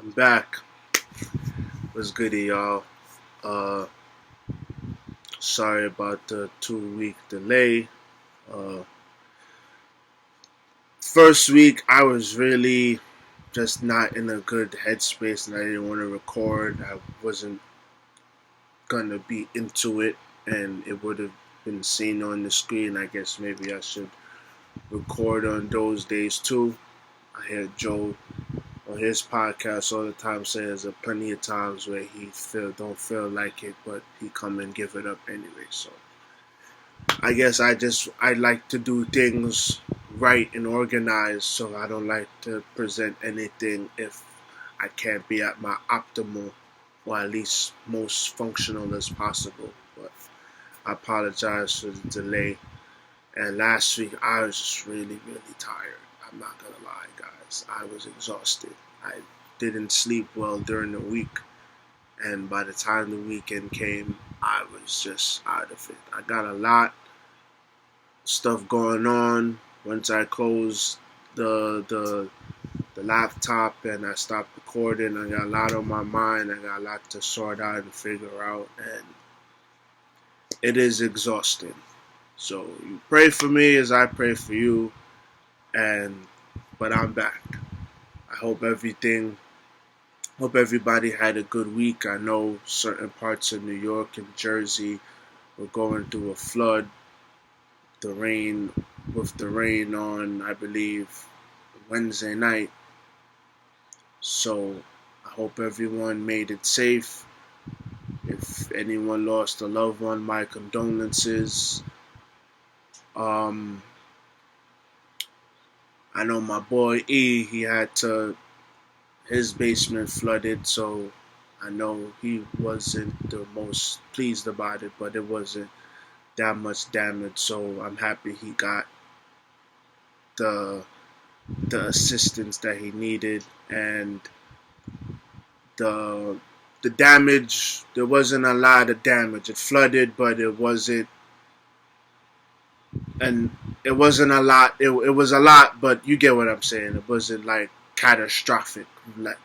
I'm back. What's goody, y'all? Uh, Sorry about the 2 week delay. Uh, First week, I was really just not in a good headspace and I didn't want to record. I wasn't gonna be into it and it would have been seen on the screen. I guess maybe I should record on those days too. I hear Joe on his podcast all the time saying there's plenty of times where he don't feel like it, but he come and give it up anyway. So I guess I like to do things right and organized, so I don't like to present anything if I can't be at my optimal or at least most functional as possible. But I apologize for the delay. And last week I was just really tired. I'm not gonna lie, guys. I was exhausted. I didn't sleep well during the week, and by the time the weekend came, I was just out of it. I got a lot stuff going on. Once I closed the laptop and I stopped recording, I got a lot on my mind. I got a lot to sort out and figure out, and it is exhausting. So you pray for me as I pray for you, and but I'm back. I hope everybody had a good week. I know certain parts of New York and Jersey were going through a flood. The rain with the rain on, I believe, Wednesday night. So I hope everyone made it safe. If anyone lost a loved one, my condolences. Um, I know my boy E, his basement flooded, so I know he wasn't the most pleased about it, but it wasn't that much damage, so I'm happy he got the assistance that he needed. And the damage, there wasn't a lot of damage. It flooded, but it wasn't a lot. It was a lot, but you get what I'm saying. It wasn't like catastrophic.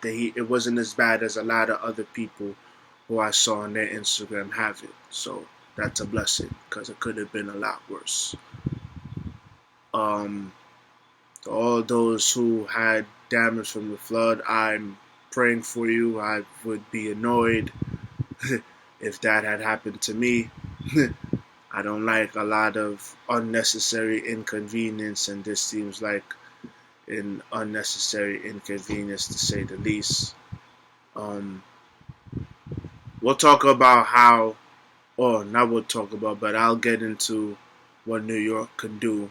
It wasn't as bad as a lot of other people who I saw on their Instagram have it. So that's a blessing because it could have been a lot worse. Um, to all those who had damage from the flood, I'm praying for you. I would be annoyed if that had happened to me. I don't like a lot of unnecessary inconvenience, and this seems like an unnecessary inconvenience to say the least. Um, we'll talk about how, or not we'll talk about, but I'll get into what New York can do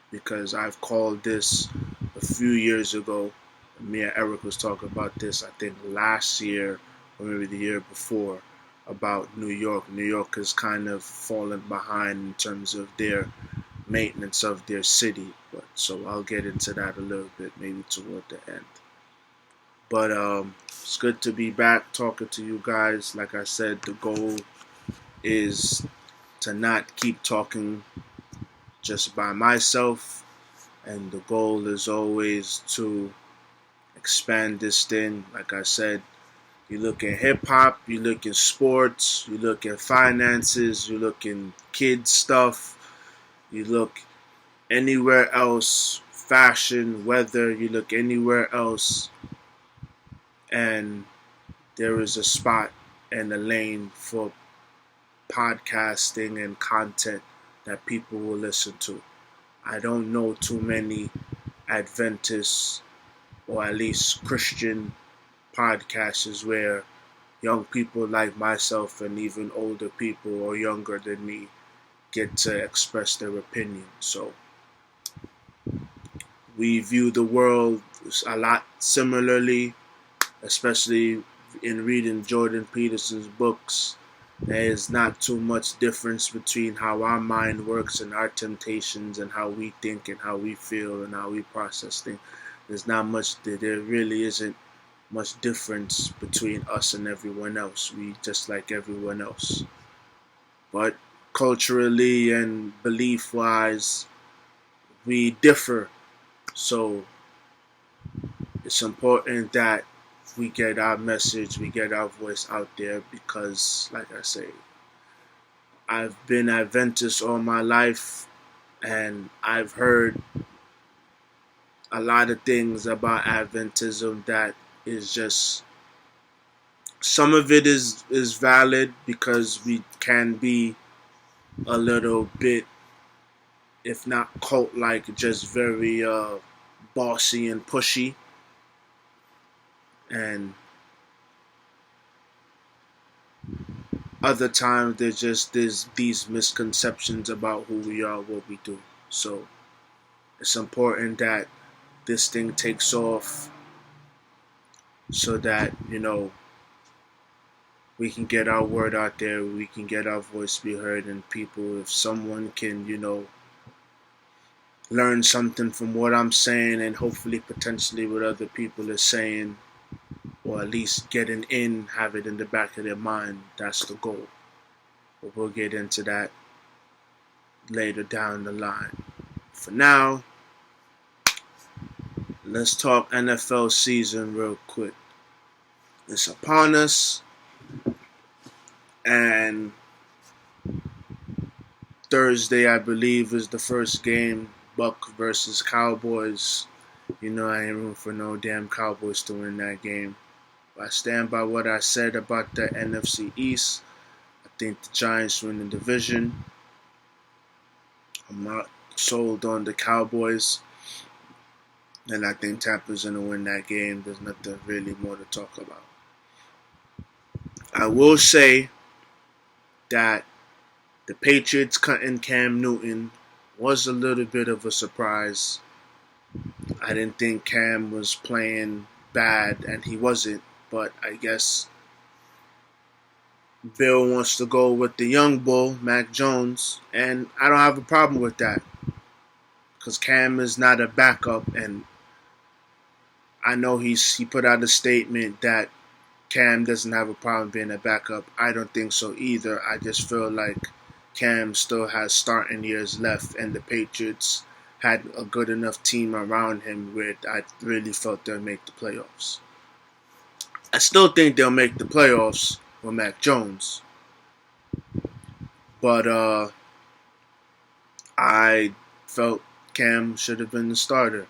because I've called this a few years ago. Me and Eric was talking about this, I think, last year or maybe the year before about New York. New York has kind of fallen behind in terms of their maintenance of their city. But so I'll get into that a little bit, maybe toward the end. But it's good to be back talking to you guys. Like I said, the goal is to not keep talking just by myself, and the goal is always to expand this thing. Like I said, you look at hip hop, you look at sports, you look at finances, you look in kids stuff, you look anywhere else, fashion, weather, you look anywhere else, and there is a spot and a lane for podcasting and content that people will listen to. I don't know too many Adventist or at least Christian podcasts where young people like myself and even older people or younger than me get to express their opinion. So we view the world a lot similarly, especially in reading Jordan Peterson's books. There is not too much difference between how our mind works and our temptations and how we think and how we feel and how we process things. There really isn't much difference between us and everyone else. We just like everyone else. But culturally and belief wise, we differ. So it's important that we get our message, we get our voice out there because, like I say, I've been Adventist all my life and I've heard a lot of things about Adventism that is just, some of it is valid because we can be a little bit, if not cult like, just very bossy and pushy. And other times there's these misconceptions about who we are, what we do. So it's important that this thing takes off so that, we can get our word out there, we can get our voice be heard, and people, if someone can, learn something from what I'm saying and hopefully potentially what other people are saying, or at least getting in, have it in the back of their mind, that's the goal. But we'll get into that later down the line. For now, let's talk NFL season real quick. It's upon us, and Thursday, I believe, is the first game, Buck versus Cowboys. I ain't room for no damn Cowboys to win that game. I stand by what I said about the NFC East. I think the Giants win the division. I'm not sold on the Cowboys. And I think Tampa's going to win that game. There's nothing really more to talk about. I will say that the Patriots cutting Cam Newton was a little bit of a surprise. I didn't think Cam was playing bad, and he wasn't. But I guess Bill wants to go with the young bull, Mac Jones, and I don't have a problem with that because Cam is not a backup, and I know he put out a statement that Cam doesn't have a problem being a backup. I don't think so either. I just feel like Cam still has starting years left, and the Patriots had a good enough team around him where I really felt they'll make the playoffs. I still think they'll make the playoffs with Mac Jones. But I felt Cam should have been the starter.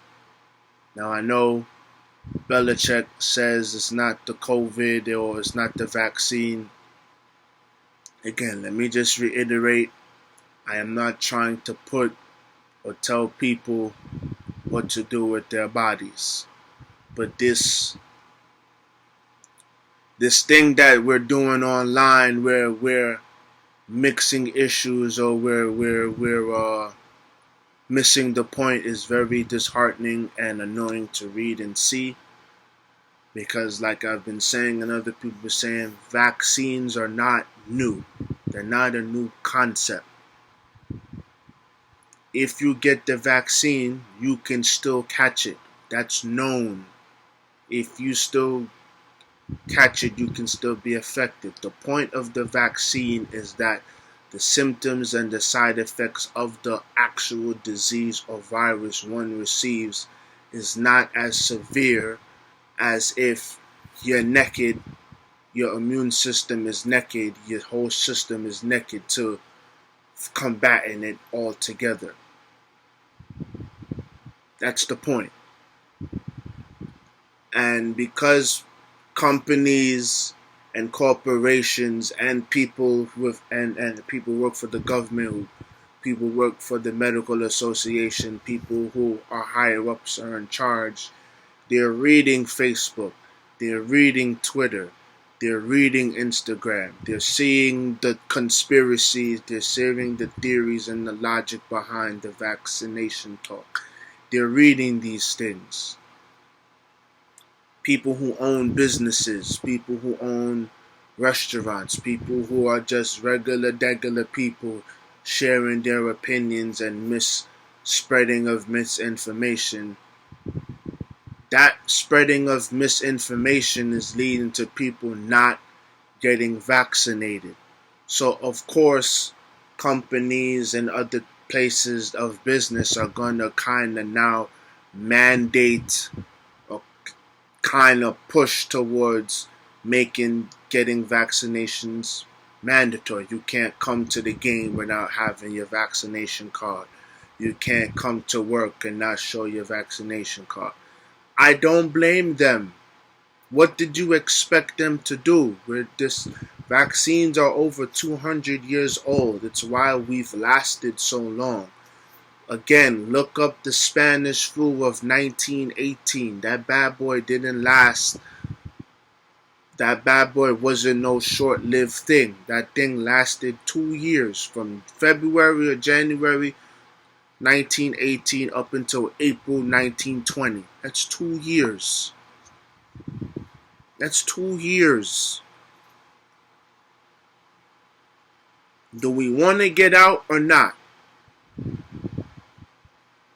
Now I know Belichick says it's not the COVID or it's not the vaccine. Again, let me just reiterate, I am not trying to put or tell people what to do with their bodies. But this thing that we're doing online where we're mixing issues or we're missing the point is very disheartening and annoying to read and see. Because like I've been saying and other people are saying, vaccines are not new. They're not a new concept. If you get the vaccine, you can still catch it. That's known. If you still catch it, you can still be affected. The point of the vaccine is that the symptoms and the side effects of the actual disease or virus one receives is not as severe as if you're naked, your immune system is naked, your whole system is naked to combating it all together. That's the point. And because companies and corporations and people and people work for the government, people work for the medical association, people who are higher ups are in charge, they're reading Facebook, they're reading Twitter, they're reading Instagram, they're seeing the conspiracies, they're seeing the theories and the logic behind the vaccination talk. They're reading these things. People who own businesses, people who own restaurants, people who are just regular people sharing their opinions and spreading of misinformation. That spreading of misinformation is leading to people not getting vaccinated. So of course, companies and other places of business are going to kind of now mandate or kind of push towards getting vaccinations mandatory. You can't come to the game without having your vaccination card. You can't come to work and not show your vaccination card. I don't blame them. What did you expect them to do? Vaccines are over 200 years old. It's why we've lasted so long. Again, look up the Spanish flu of 1918. That bad boy didn't last. That bad boy wasn't no short-lived thing. That thing lasted 2 years, from February or January 1918 up until April 1920. That's 2 years. That's 2 years. Do we want to get out or not?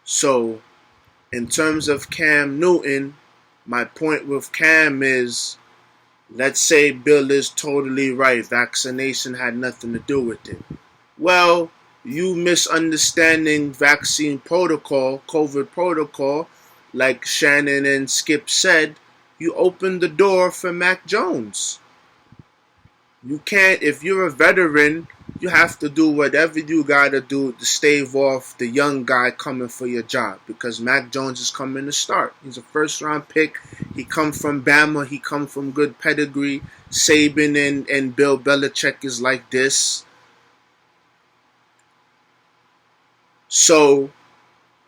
So, in terms of Cam Newton, my point with Cam is, let's say Bill is totally right. Vaccination had nothing to do with it. Well, you misunderstanding vaccine protocol, COVID protocol, like Shannon and Skip said, you opened the door for Mac Jones. You can't, if you're a veteran, you have to do whatever you gotta do to stave off the young guy coming for your job, because Mac Jones is coming to start. He's a first-round pick. He come from Bama. He come from good pedigree. Saban and Bill Belichick is like this. So,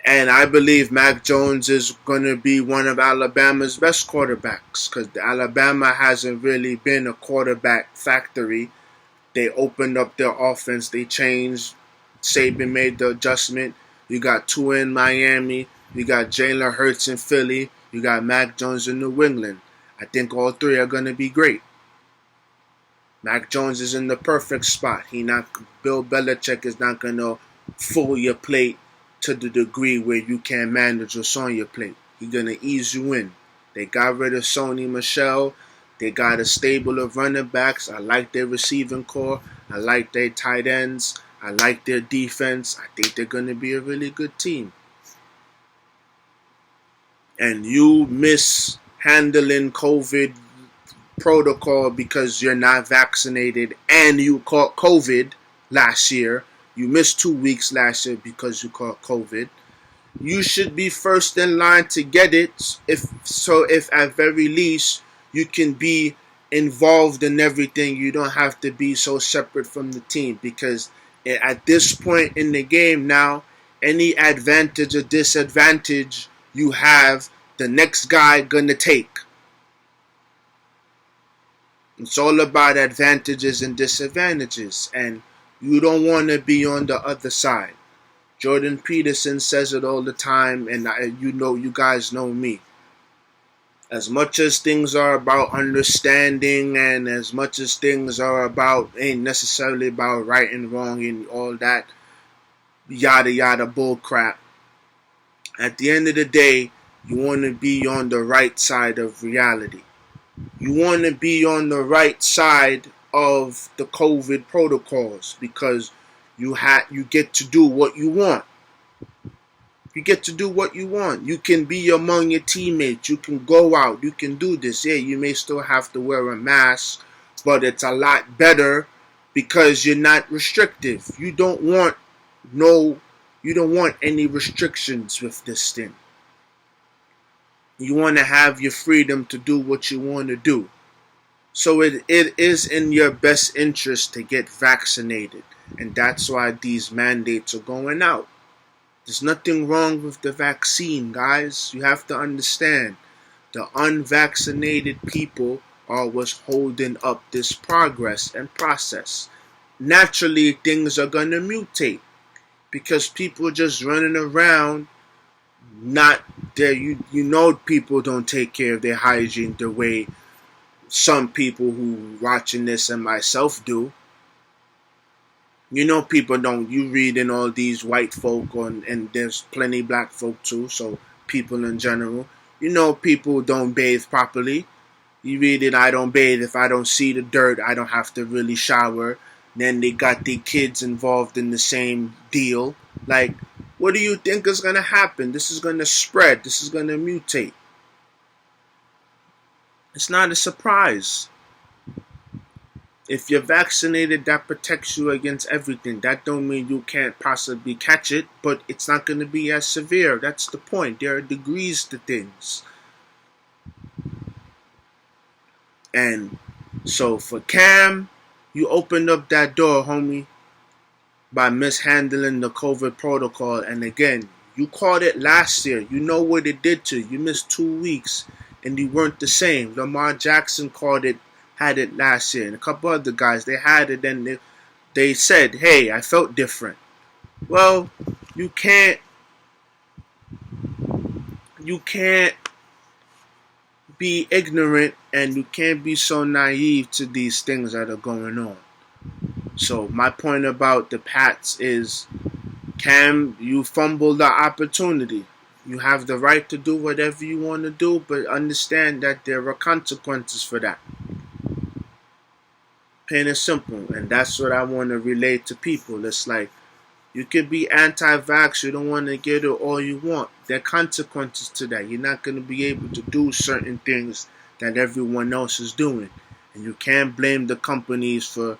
and I believe Mac Jones is going to be one of Alabama's best quarterbacks, because Alabama hasn't really been a quarterback factory. They opened up their offense. They changed. Saban made the adjustment. You got Tua in Miami. You got Jalen Hurts in Philly. You got Mac Jones in New England. I think all three are going to be great. Mac Jones is in the perfect spot. Bill Belichick is not going to fill your plate to the degree where you can't manage what's on your plate. He's going to ease you in. They got rid of Sony Michel. They got a stable of running backs. I like their receiving core. I like their tight ends. I like their defense. I think they're going to be a really good team. And you mishandling COVID protocol because you're not vaccinated and you caught COVID last year. You missed 2 weeks last year because you caught COVID. You should be first in line to get it. If at very least you can be involved in everything. You don't have to be so separate from the team, because at this point in the game now, any advantage or disadvantage you have, the next guy gonna take. It's all about advantages and disadvantages, and you don't want to be on the other side. Jordan Peterson says it all the time, and you guys know me. As much as things are about understanding, and as much as things are ain't necessarily about right and wrong and all that yada yada bull crap, at the end of the day, you want to be on the right side of reality. You want to be on the right side of the COVID protocols, because you get to do what you want. You get to do what you want. You can be among your teammates. You can go out. You can do this. Yeah, you may still have to wear a mask, but it's a lot better because you're not restrictive. You don't want any restrictions with this thing. You want to have your freedom to do what you want to do. So it is in your best interest to get vaccinated. And that's why these mandates are going out. There's nothing wrong with the vaccine, guys. You have to understand. The unvaccinated people are what's holding up this progress and process. Naturally, things are going to mutate, because people are just running around not there. You know, people don't take care of their hygiene the way some people who watching this and myself do. You know, people don't. You read in all these white folk and there's plenty black folk too, so people in general. You know, people don't bathe properly. You read it, I don't bathe. If I don't see the dirt, I don't have to really shower. Then they got the kids involved in the same deal. Like, what do you think is going to happen? This is going to spread. This is going to mutate. It's not a surprise. If you're vaccinated, that protects you against everything. That don't mean you can't possibly catch it, but it's not going to be as severe. That's the point. There are degrees to things. And so for Cam, you opened up that door, homie, by mishandling the COVID protocol. And again, you caught it last year. You know what it did to you. You missed 2 weeks and you weren't the same. Lamar Jackson had it last year. And a couple other guys, they had it and they said, hey, I felt different. Well, you can't be ignorant and you can't be so naive to these things that are going on. So my point about the Pats is, Cam, you fumbled the opportunity. You have the right to do whatever you want to do, but understand that there are consequences for that. Plain and simple. And that's what I want to relate to people. It's like, you could be anti-vax, you don't want to get it all you want. There are consequences to that. You're not going to be able to do certain things that everyone else is doing. And you can't blame the companies for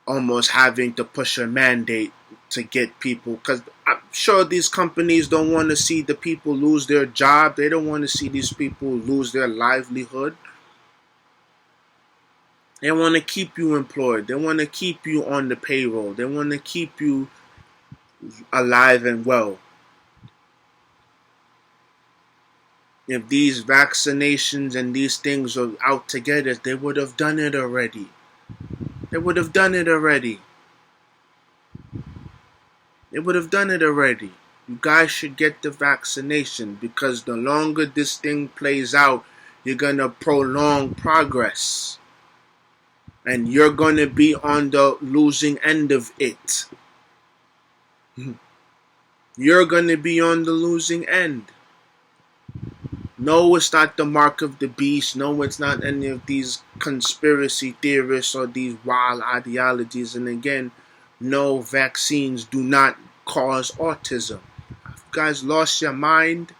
almost having to push a mandate to get people. Because I'm sure these companies don't want to see the people lose their job. They don't want to see these people lose their livelihood. They want to keep you employed. They want to keep you on the payroll. They want to keep you alive and well. If these vaccinations and these things are out together, they would have done it already. They would have done it already. They would have done it already. You guys should get the vaccination, because the longer this thing plays out, you're going to prolong progress. And you're going to be on the losing end of it. You're going to be on the losing end. No, it's not the mark of the beast. No, it's not any of these conspiracy theorists or these wild ideologies. And again, no, vaccines do not cause autism. If you guys lost your mind,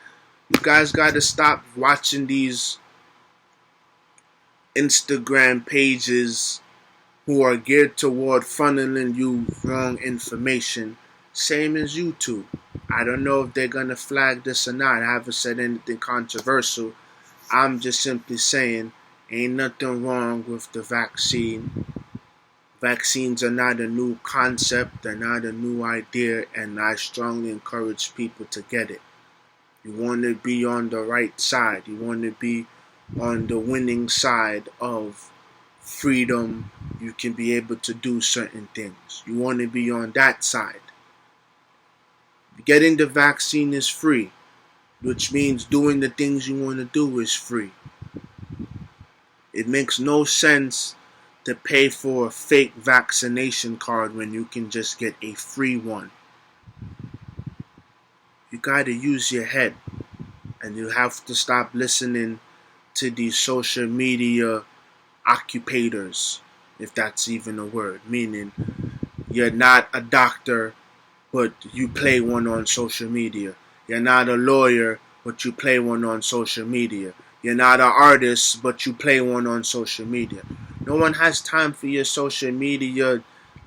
you guys got to stop watching these Instagram pages who are geared toward funneling you wrong information. Same as YouTube. I don't know if they're going to flag this or not. I haven't said anything controversial. I'm just simply saying, ain't nothing wrong with the vaccine. Vaccines are not a new concept. They're not a new idea. And I strongly encourage people to get it. You want to be on the right side. You want to be on the winning side of freedom. You can be able to do certain things. You want to be on that side. Getting the vaccine is free, which means doing the things you want to do is free. It makes no sense to pay for a fake vaccination card when you can just get a free one. You got to use your head, and you have to stop listening to these social media occupators, if that's even a word, meaning you're not a doctor, but you play one on social media. You're not a lawyer, but you play one on social media. You're not an artist, but you play one on social media. No one has time for your social media,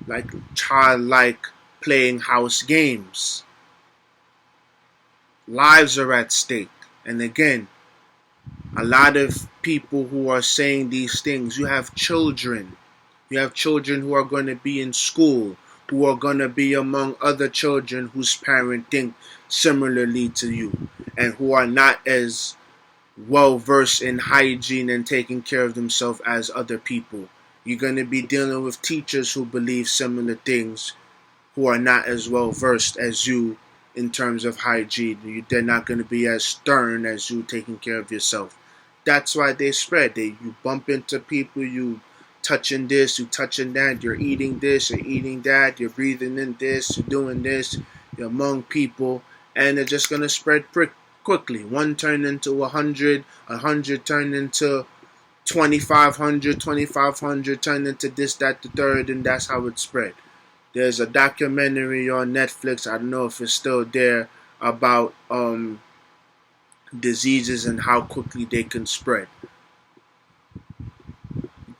like childlike playing house games. Lives are at stake. And again, a lot of people who are saying these things, you have children. You have children who are going to be in school, who are going to be among other children whose parents think similarly to you, and who are not as well versed in hygiene and taking care of themselves as other people. You're going to be dealing with teachers who believe similar things, who are not as well versed as you in terms of hygiene. They're not going to be as stern as you taking care of yourself. That's why they spread. You bump into people, you touching this, you touching that, you're eating this, you're eating that, you're breathing in this, you're doing this, you're among people, and they're just going to spread quickly. One turned into 100, 100 turned into 2,500, 2,500 turned into this, that, the third, and that's how it spread. There's a documentary on Netflix, I don't know if it's still there, about diseases and how quickly they can spread.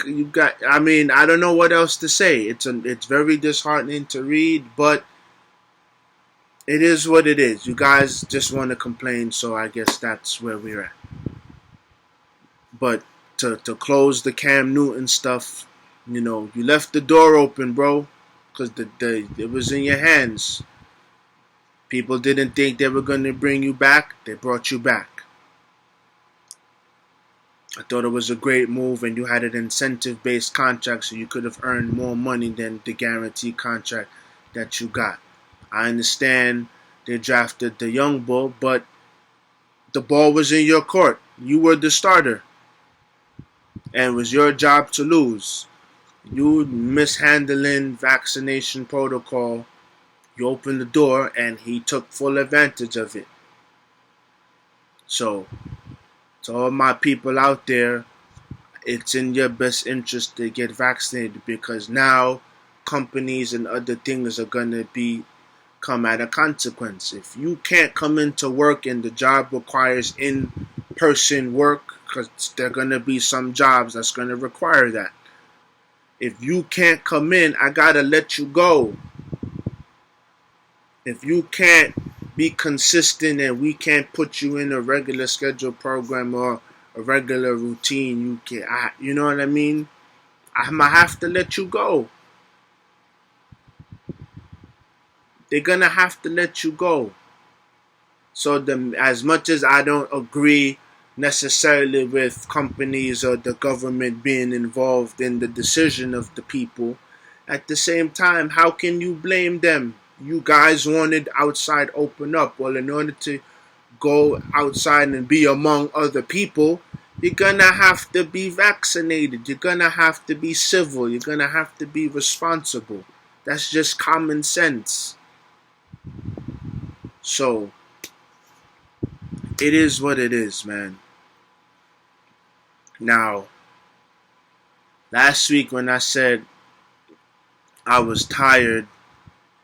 you got. I mean, I don't know what else to say. It's very disheartening to read, but it is what it is. You guys just want to complain, so I guess that's where we're at. But to close the Cam Newton stuff, you left the door open, bro, because it was in your hands. People didn't think they were going to bring you back. They brought you back. I thought it was a great move, and you had an incentive-based contract, so you could have earned more money than the guaranteed contract that you got. I understand they drafted the young bull, but the ball was in your court. You were the starter, and it was your job to lose. You mishandling vaccination protocol. You opened the door, and he took full advantage of it. So, to all my people out there, it's in your best interest to get vaccinated, because now companies and other things are going to come at a consequence. If you can't come into work and the job requires in-person work, because there are going to be some jobs that's going to require that. If you can't come in, I got to let you go. If you can't be consistent and we can't put you in a regular scheduled program or a regular routine, you know what I mean? I'm going to have to let you go. They're going to have to let you go. So as much as I don't agree necessarily with companies or the government being involved in the decision of the people, at the same time, how can you blame them? You guys wanted outside open up. Well, in order to go outside and be among other people, you're going to have to be vaccinated. You're going to have to be civil. You're going to have to be responsible. That's just common sense. So, it is what it is, man. Now, last week when I said I was tired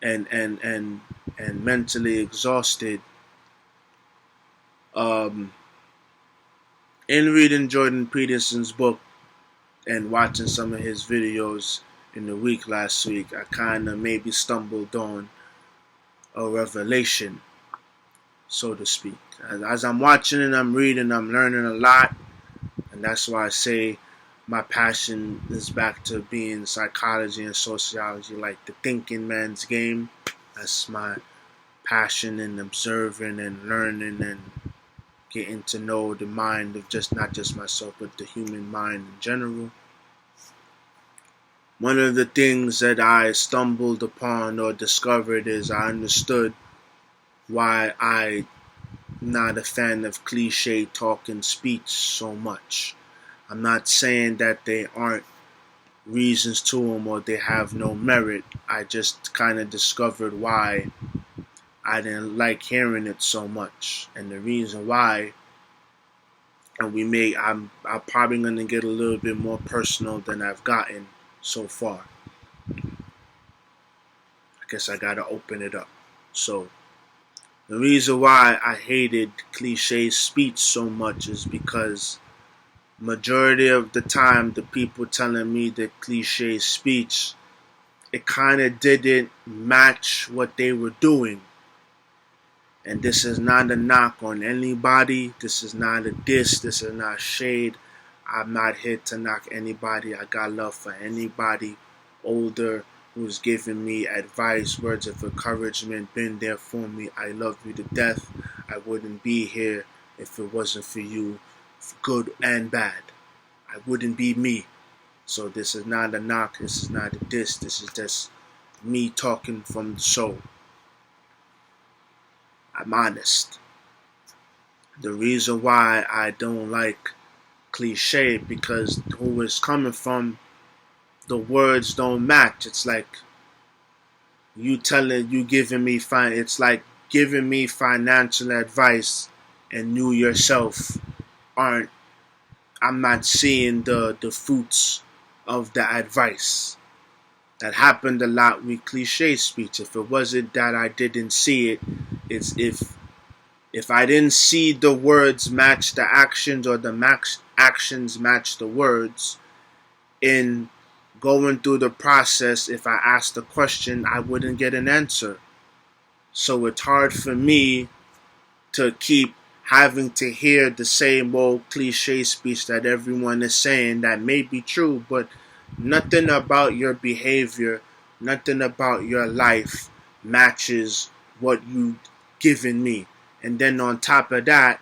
and mentally exhausted, in reading Jordan Peterson's book and watching some of his videos in the week last week, I kind of maybe stumbled on a revelation, so to speak. As I'm watching and I'm reading, I'm learning a lot, and that's why I say my passion is back to being psychology and sociology, like the thinking man's game. That's my passion in observing and learning and getting to know the mind of not just myself, but the human mind in general. One of the things that I stumbled upon or discovered is I understood why I'm not a fan of cliche talk and speech so much. I'm not saying that they aren't reasons to them or they have no merit. I just kind of discovered why I didn't like hearing it so much. And the reason why, and I'm probably going to get a little bit more personal than I've gotten so far. I guess I got to open it up. So, the reason why I hated cliche speech so much is because majority of the time the people telling me the cliche speech, it kind of didn't match what they were doing. And this is not a knock on anybody. This is not a diss. This is not shade. I'm not here to knock anybody. I got love for anybody older who's giving me advice, words of encouragement, been there for me. I love you to death. I wouldn't be here if it wasn't for you, good and bad. I wouldn't be me. So this is not a knock. This is not a diss. This is just me talking from the soul. I'm honest. The reason why I don't like cliche, because who it's coming from, the words don't match. It's like it's like giving me financial advice and you yourself I'm not seeing the fruits of the advice. That happened a lot with cliche speech. If it wasn't that I didn't see it, it's if I didn't see the words match the actions or the actions match the words, in going through the process, if I asked a question, I wouldn't get an answer. So it's hard for me to keep having to hear the same old cliche speech that everyone is saying that may be true, but nothing about your behavior, nothing about your life matches what you've given me. And then on top of that,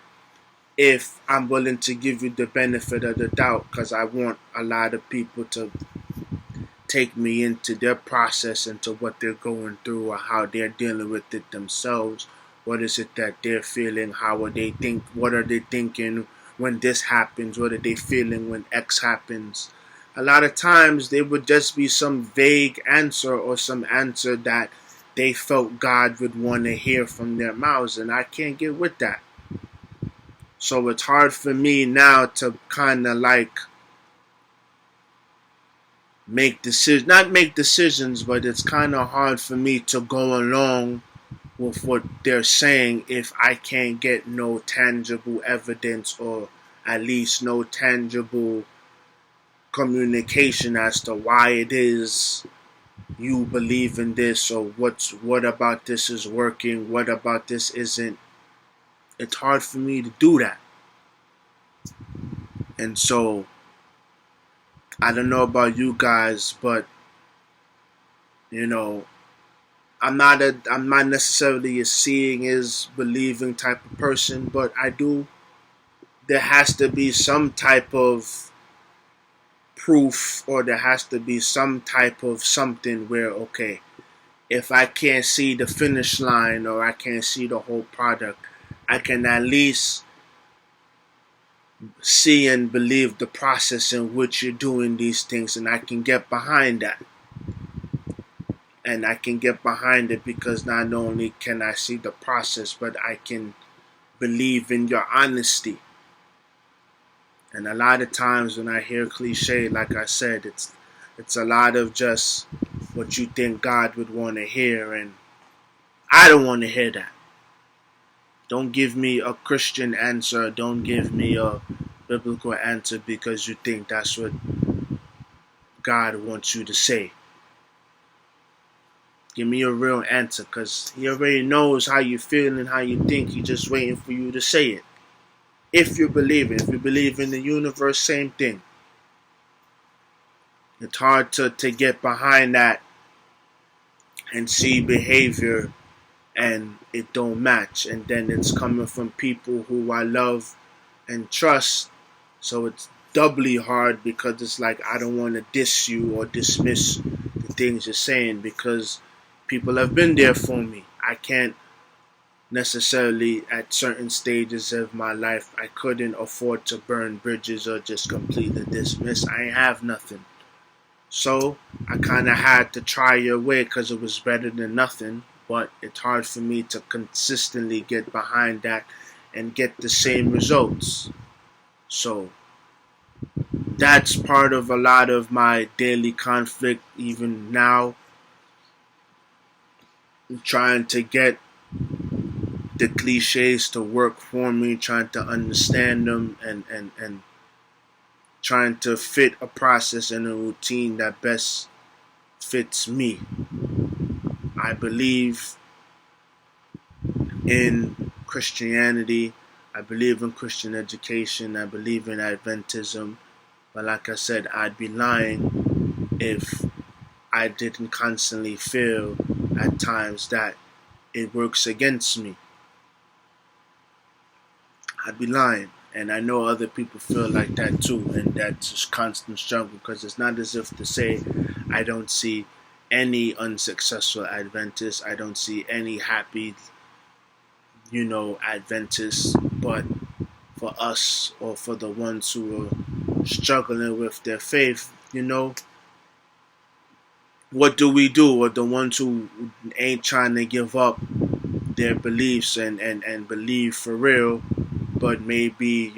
if I'm willing to give you the benefit of the doubt, because I want a lot of people to take me into their process, into what they're going through or how they're dealing with it themselves. What is it that they're feeling? How are they think? What are they thinking when this happens? What are they feeling when X happens? A lot of times there would just be some vague answer or some answer that they felt God would want to hear from their mouths, and I can't get with that. So it's hard for me now to kind of like not make decisions, but it's kind of hard for me to go along with what they're saying if I can't get no tangible evidence, or at least no tangible communication as to why it is you believe in this, or what about this is working, what about this isn't. It's hard for me to do that. And so I don't know about you guys, but you know, I'm not necessarily a seeing is believing type of person, but there has to be some type of proof, or there has to be some type of something where, okay, if I can't see the finish line or I can't see the whole product, I can at least see and believe the process in which you're doing these things, and I can get behind that. And I can get behind it because not only can I see the process, but I can believe in your honesty. And a lot of times when I hear cliche, like I said, it's a lot of just what you think God would want to hear, and I don't want to hear that. Don't give me a Christian answer. Don't give me a biblical answer because you think that's what God wants you to say. Give me a real answer, because He already knows how you feel and how you think. He's just waiting for you to say it. If you believe it. If you believe in the universe, same thing. It's hard to get behind that and see behavior and it don't match, and then it's coming from people who I love and trust, so it's doubly hard because it's like I don't want to diss you or dismiss the things you're saying, because people have been there for me. I can't necessarily, at certain stages of my life, I couldn't afford to burn bridges or just completely dismiss. I ain't have nothing. So I kind of had to try your way because it was better than nothing. But it's hard for me to consistently get behind that and get the same results. So that's part of a lot of my daily conflict, even now. I'm trying to get the cliches to work for me, trying to understand them, and trying to fit a process and a routine that best fits me. I believe in Christianity. I believe in Christian education. I believe in Adventism. But like I said, I'd be lying if I didn't constantly feel at times that it works against me. I'd be lying. And I know other people feel like that too. And that's just constant struggle, because it's not as if to say I don't see any unsuccessful Adventists. I don't see any happy, Adventists. But for us, or for the ones who are struggling with their faith, what do we do? Or the ones who ain't trying to give up their beliefs and believe for real, but maybe,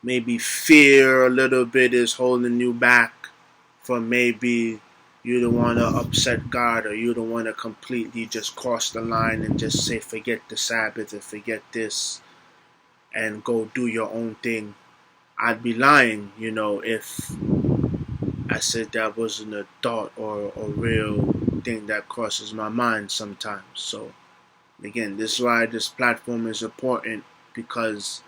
maybe fear a little bit is holding you back from, maybe you don't want to upset God, or you don't want to completely just cross the line and just say forget the Sabbath and forget this and go do your own thing. I'd be lying, if I said that wasn't a thought or a real thing that crosses my mind sometimes. So again, this is why this platform is important, because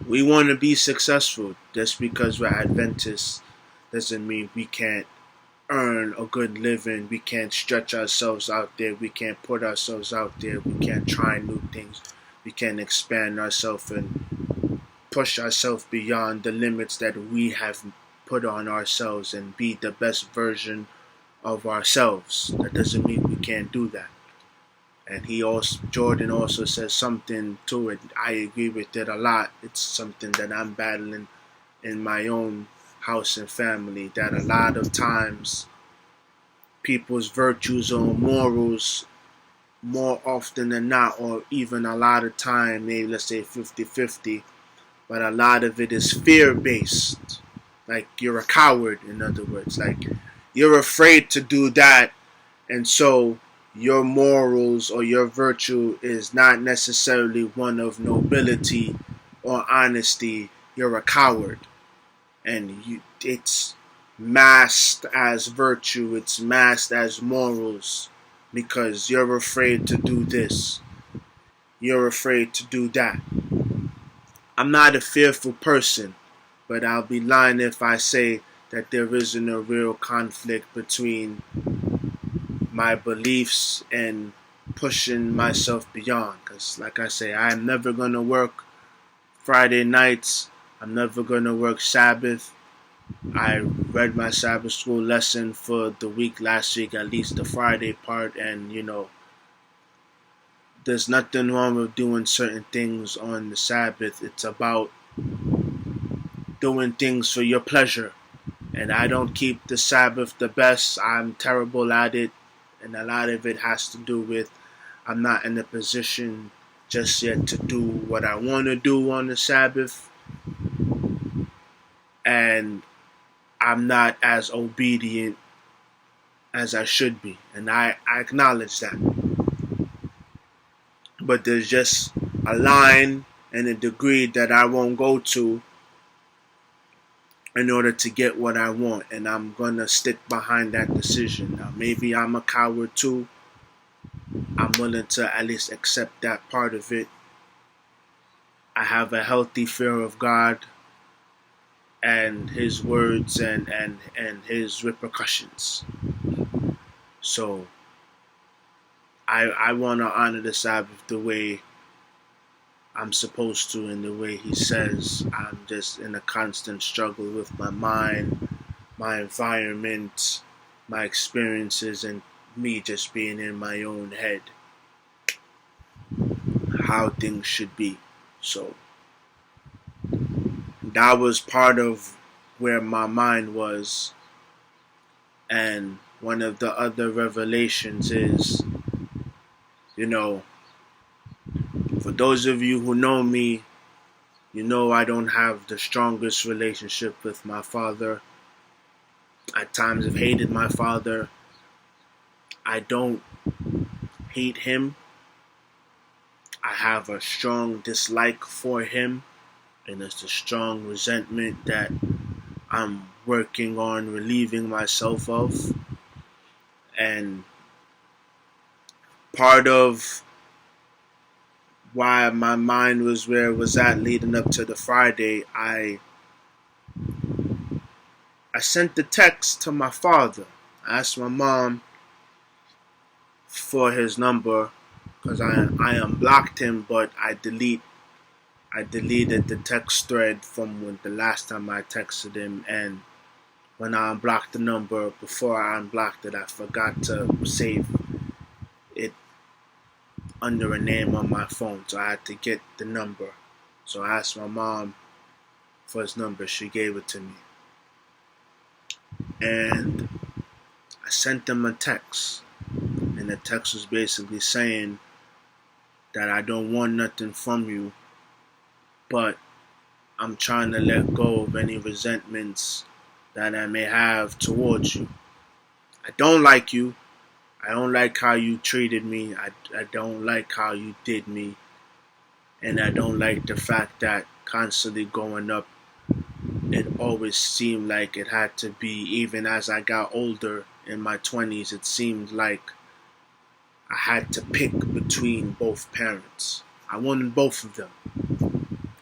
we want to be successful. Just because we're Adventists doesn't mean we can't earn a good living. We can't stretch ourselves out there. We can't put ourselves out there. We can't try new things. We can't expand ourselves and push ourselves beyond the limits that we have put on ourselves and be the best version of ourselves. That doesn't mean we can't do that. And Jordan also says something to it. I agree with it a lot. It's something that I'm battling in my own house and family, that a lot of times people's virtues or morals, more often than not, or even a lot of time, maybe let's say 50-50, but a lot of it is fear-based. Like, you're a coward, in other words. Like, you're afraid to do that, and so your morals or your virtue is not necessarily one of nobility or honesty. You're a coward. And it's masked as virtue, it's masked as morals, because you're afraid to do this, you're afraid to do that. I'm not a fearful person, but I'll be lying if I say that there isn't a real conflict between my beliefs and pushing myself beyond. Because like I say, I'm never going to work Friday nights. I'm never going to work Sabbath. I read my Sabbath school lesson for the week last week, at least the Friday part, and there's nothing wrong with doing certain things on the Sabbath. It's about doing things for your pleasure. And I don't keep the Sabbath the best. I'm terrible at it. And a lot of it has to do with I'm not in a position just yet to do what I want to do on the Sabbath. And I'm not as obedient as I should be. And I acknowledge that. But there's just a line and a degree that I won't go to in order to get what I want. And I'm going to stick behind that decision. Now, maybe I'm a coward too. I'm willing to at least accept that part of it. I have a healthy fear of God and His words and His repercussions. So I want to honor the Sabbath the way I'm supposed to, in the way He says. I'm just in a constant struggle with my mind, my environment, my experiences, and me just being in my own head, how things should be. So that was part of where my mind was. And one of the other revelations is, for those of you who know me, I don't have the strongest relationship with my father. At times I've hated my father. I don't hate him. I have a strong dislike for him, and it's a strong resentment that I'm working on relieving myself of. And part of why my mind was where it was at leading up to the Friday, I sent the text to my father. I asked my mom for his number because I unblocked him, but I deleted the text thread from when the last time I texted him. And when I unblocked the number, before I unblocked it, I forgot to save it under a name on my phone, so I had to get the number. So I asked my mom for his number. She gave it to me, and I sent him a text, and the text was basically saying that I don't want nothing from you, but I'm trying to let go of any resentments that I may have towards you. I don't like you. I don't like how you treated me. I don't like how you did me. And I don't like the fact that constantly going up it always seemed like it had to be, even as I got older in my 20s, it seemed like I had to pick between both parents. I wanted both of them.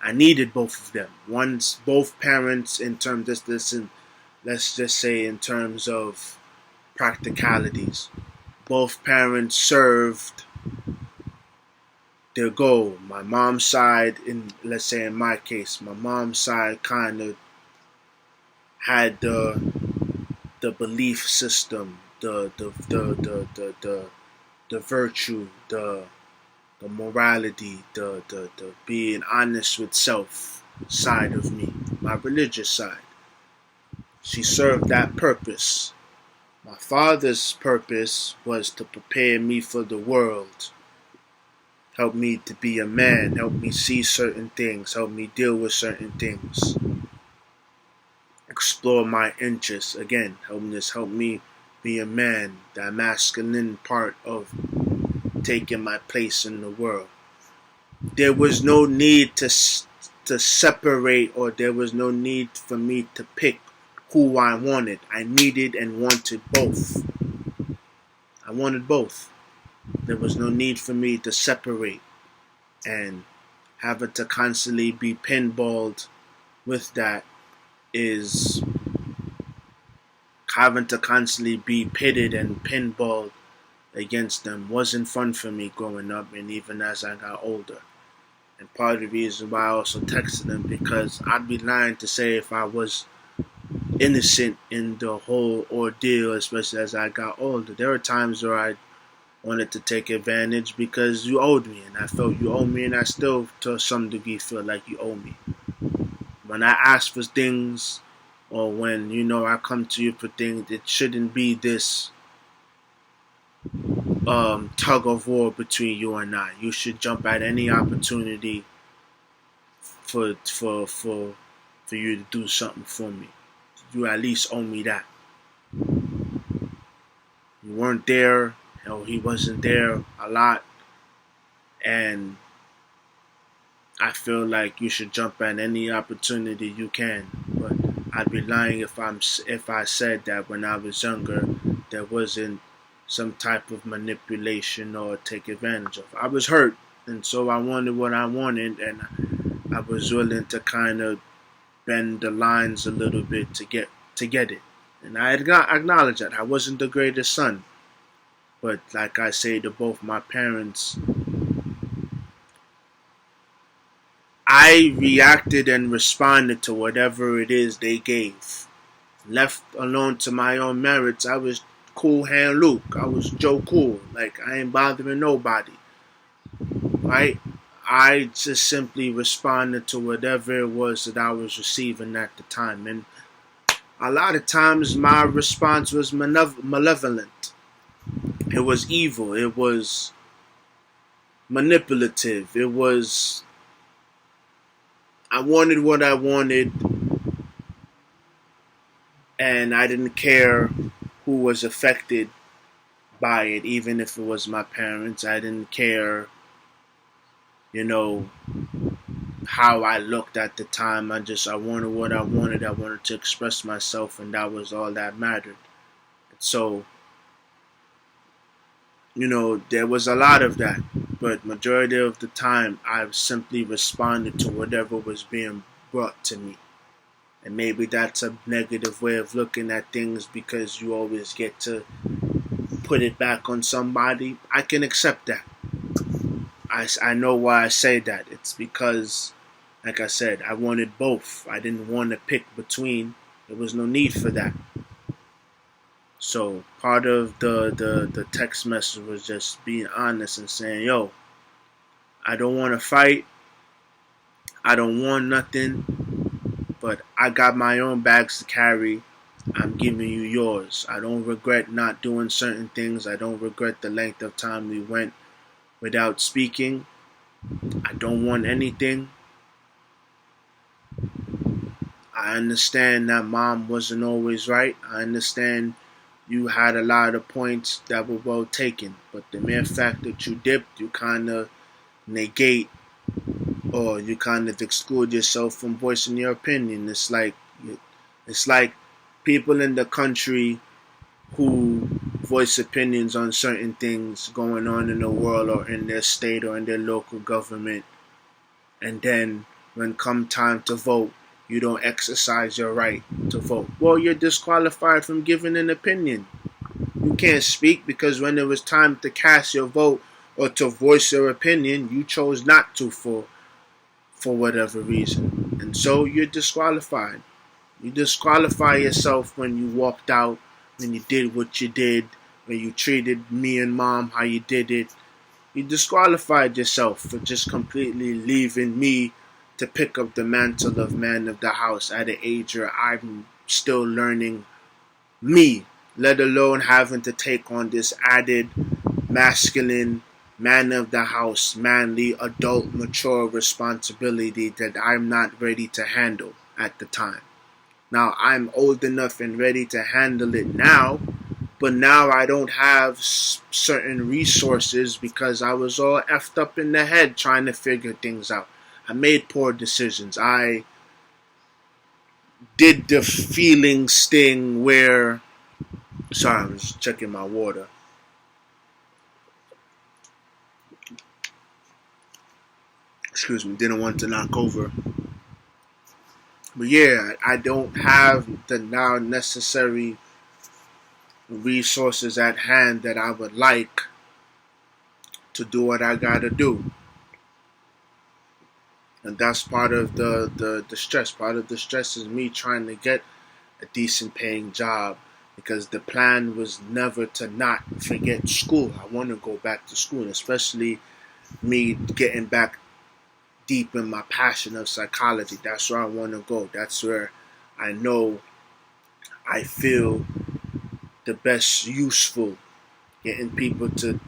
I needed both of them. Once both parents, in terms, let's just say in terms of practicalities, both parents served their goal. My mom's side, let's say in my case, my mom's side kind of had the belief system, the virtue, the morality, the being honest with self side of me, my religious side. She served that purpose. My father's purpose was to prepare me for the world, help me to be a man, help me see certain things, help me deal with certain things, explore my interests. Again, help me be a man, that masculine part of taking my place in the world. There was no need to separate, or there was no need for me to pick who I wanted. I needed and wanted both. I wanted both. There was no need for me to separate and having to constantly be pinballed with that is having to constantly be pitted and pinballed against them wasn't fun for me growing up, and even as I got older. And part of the reason why I also texted them, because I'd be lying to say if I was innocent in the whole ordeal, especially as I got older. There were times where I wanted to take advantage because you owed me, and I felt you owed me, and I still, to some degree, feel like you owe me. When I ask for things, or when, I come to you for things, it shouldn't be this tug of war between you and I. You should jump at any opportunity for you to do something for me. You at least owe me that. You weren't there, he wasn't there a lot, and I feel like you should jump at any opportunity you can. But I'd be lying if I said that when I was younger there wasn't some type of manipulation or take advantage of. I was hurt, and so I wanted what I wanted, and I was willing to kind of bend the lines a little bit to get it. And I acknowledge that I wasn't the greatest son, but like I say to both my parents, I reacted and responded to whatever it is they gave. Left alone to my own merits, I was Cool Hand Luke. I was Joe Cool. Like, I ain't bothering nobody. Right? I just simply responded to whatever it was that I was receiving at the time. And a lot of times my response was malevolent. It was evil. It was manipulative. It was, I wanted what I wanted, and I didn't care who was affected by it, even if it was my parents. I didn't care, how I looked at the time. I wanted what I wanted. I wanted to express myself, and that was all that mattered. So, there was a lot of that, but majority of the time I simply responded to whatever was being brought to me. And maybe that's a negative way of looking at things because you always get to put it back on somebody. I can accept that. I know why I say that. It's because, like I said, I wanted both. I didn't want to pick between. There was no need for that. So part of the text message was just being honest and saying, yo, I don't want to fight. I don't want nothing. But I got my own bags to carry. I'm giving you yours. I don't regret not doing certain things. I don't regret the length of time we went without speaking. I don't want anything. I understand that mom wasn't always right. I understand you had a lot of points that were well taken. But the mere fact that you dipped, you kind of negate, or you kind of exclude yourself from voicing your opinion. It's like It's like people in the country who voice opinions on certain things going on in the world or in their state or in their local government, and then when come time to vote, you don't exercise your right to vote. Well, you're disqualified from giving an opinion. You can't speak because when it was time to cast your vote or to voice your opinion, you chose not to for whatever reason. And so you're disqualified. You disqualify yourself when you walked out, when you did what you did, when you treated me and mom how you did it. You disqualified yourself for just completely leaving me to pick up the mantle of man of the house at an age where I'm still learning me, let alone having to take on this added masculine, man of the house, manly, adult, mature responsibility that I'm not ready to handle at the time. Now, I'm old enough and ready to handle it now, but now I don't have certain resources because I was all effed up in the head trying to figure things out. I made poor decisions. I did the feelings thing where... Sorry, I was checking my water. Excuse me, didn't want to knock over. But yeah, I don't have the now necessary resources at hand that I would like to do what I gotta do. And that's part of the stress. Part of the stress is me trying to get a decent paying job because the plan was never to not forget school. I want to go back to school, especially me getting back deep in my passion of psychology. That's where I want to go. That's where I know I feel the best useful, getting people to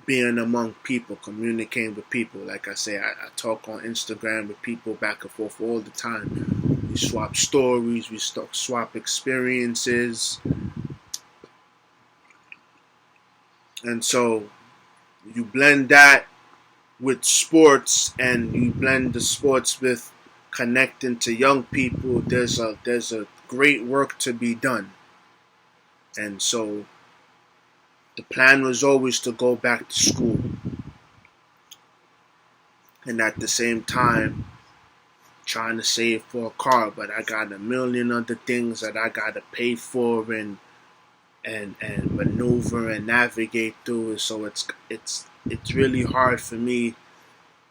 being among people, communicating with people. Like I say, I talk on Instagram with people back and forth all the time. We swap stories, we swap experiences. And so you blend that with sports, and you blend the sports with connecting to young people. There's a great work to be done. And so the plan was always to go back to school. And at the same time, trying to save for a car. But I got a million other things that I got to pay for and maneuver and navigate through. So it's really hard for me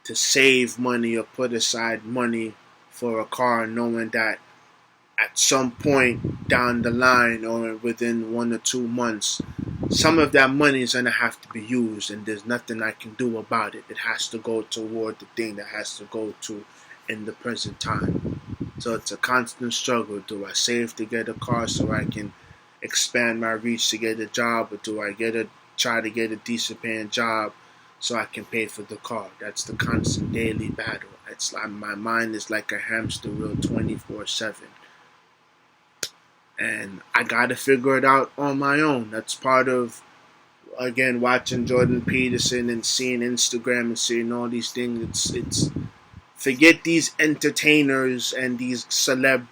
to save money or put aside money for a car, knowing that at some point down the line or within 1 or 2 months, some of that money is going to have to be used, and there's nothing I can do about it. It has to go toward the thing that has to go to in the present time. So it's a constant struggle. Do I save to get a car so I can expand my reach to get a job, or do I try to get a decent paying job so I can pay for the car? That's the constant daily battle. It's like my mind is like a hamster wheel 24/7. And I got to figure it out on my own. That's part of, again, watching Jordan Peterson and seeing Instagram and seeing all these things. It's forget these entertainers and these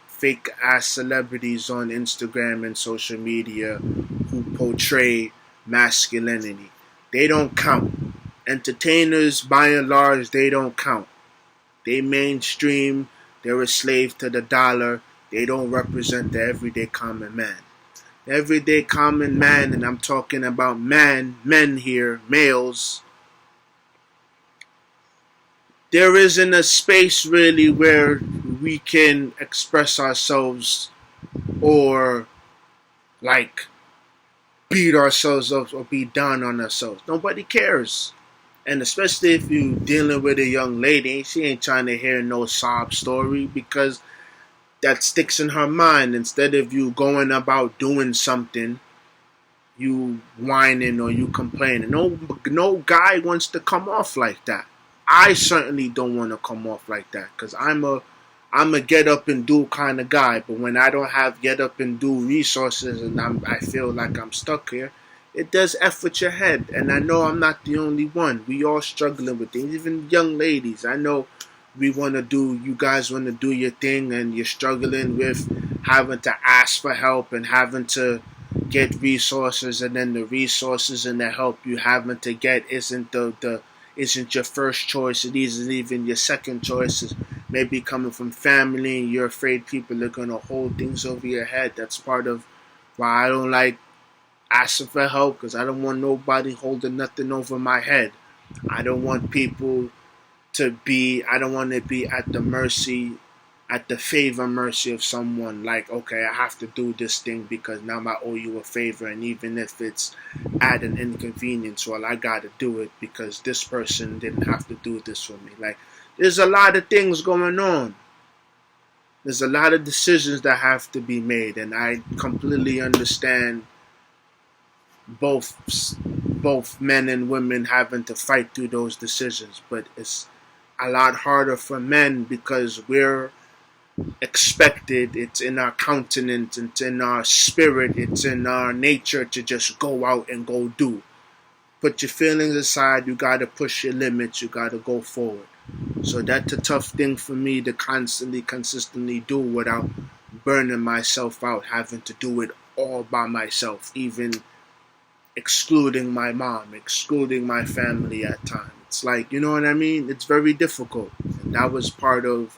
fake ass celebrities on Instagram and social media who portray masculinity. They don't count. Entertainers, by and large, they don't count. They mainstream. They're a slave to the dollar. They don't represent the everyday common man. The everyday common man, and I'm talking about men here, males. There isn't a space really where we can express ourselves or like beat ourselves up or be down on ourselves. Nobody cares. And especially if you're dealing with a young lady, she ain't trying to hear no sob story because that sticks in her mind. Instead of you going about doing something, you whining or you complaining. No guy wants to come off like that. I certainly don't want to come off like that because I'm a get up and do kind of guy. But when I don't have get up and do resources and I feel like I'm stuck here, it does F with your head. And I know I'm not the only one. We all struggling with things, even young ladies. I know you guys want to do your thing, and you're struggling with having to ask for help and having to get resources, and then the resources and the help you having to get isn't your first choice. It isn't even your second choice. It's maybe coming from family, and you're afraid people are gonna hold things over your head. That's part of why I don't like asking for help, because I don't want nobody holding nothing over my head. I don't want people I don't want to be at the mercy of someone. Like, okay, I have to do this thing because now I owe you a favor, and even if it's at an inconvenience, well, I gotta do it because this person didn't have to do this for me. Like, there's a lot of things going on. There's a lot of decisions that have to be made, and I completely understand both men and women having to fight through those decisions, but it's a lot harder for men because we're expected, it's in our countenance, it's in our spirit, it's in our nature to just go out and go do. Put your feelings aside, you gotta push your limits, you gotta go forward. So that's a tough thing for me to consistently do without burning myself out, having to do it all by myself, even excluding my mom, excluding my family at times. It's like, you know what I mean? It's very difficult. And that was part of,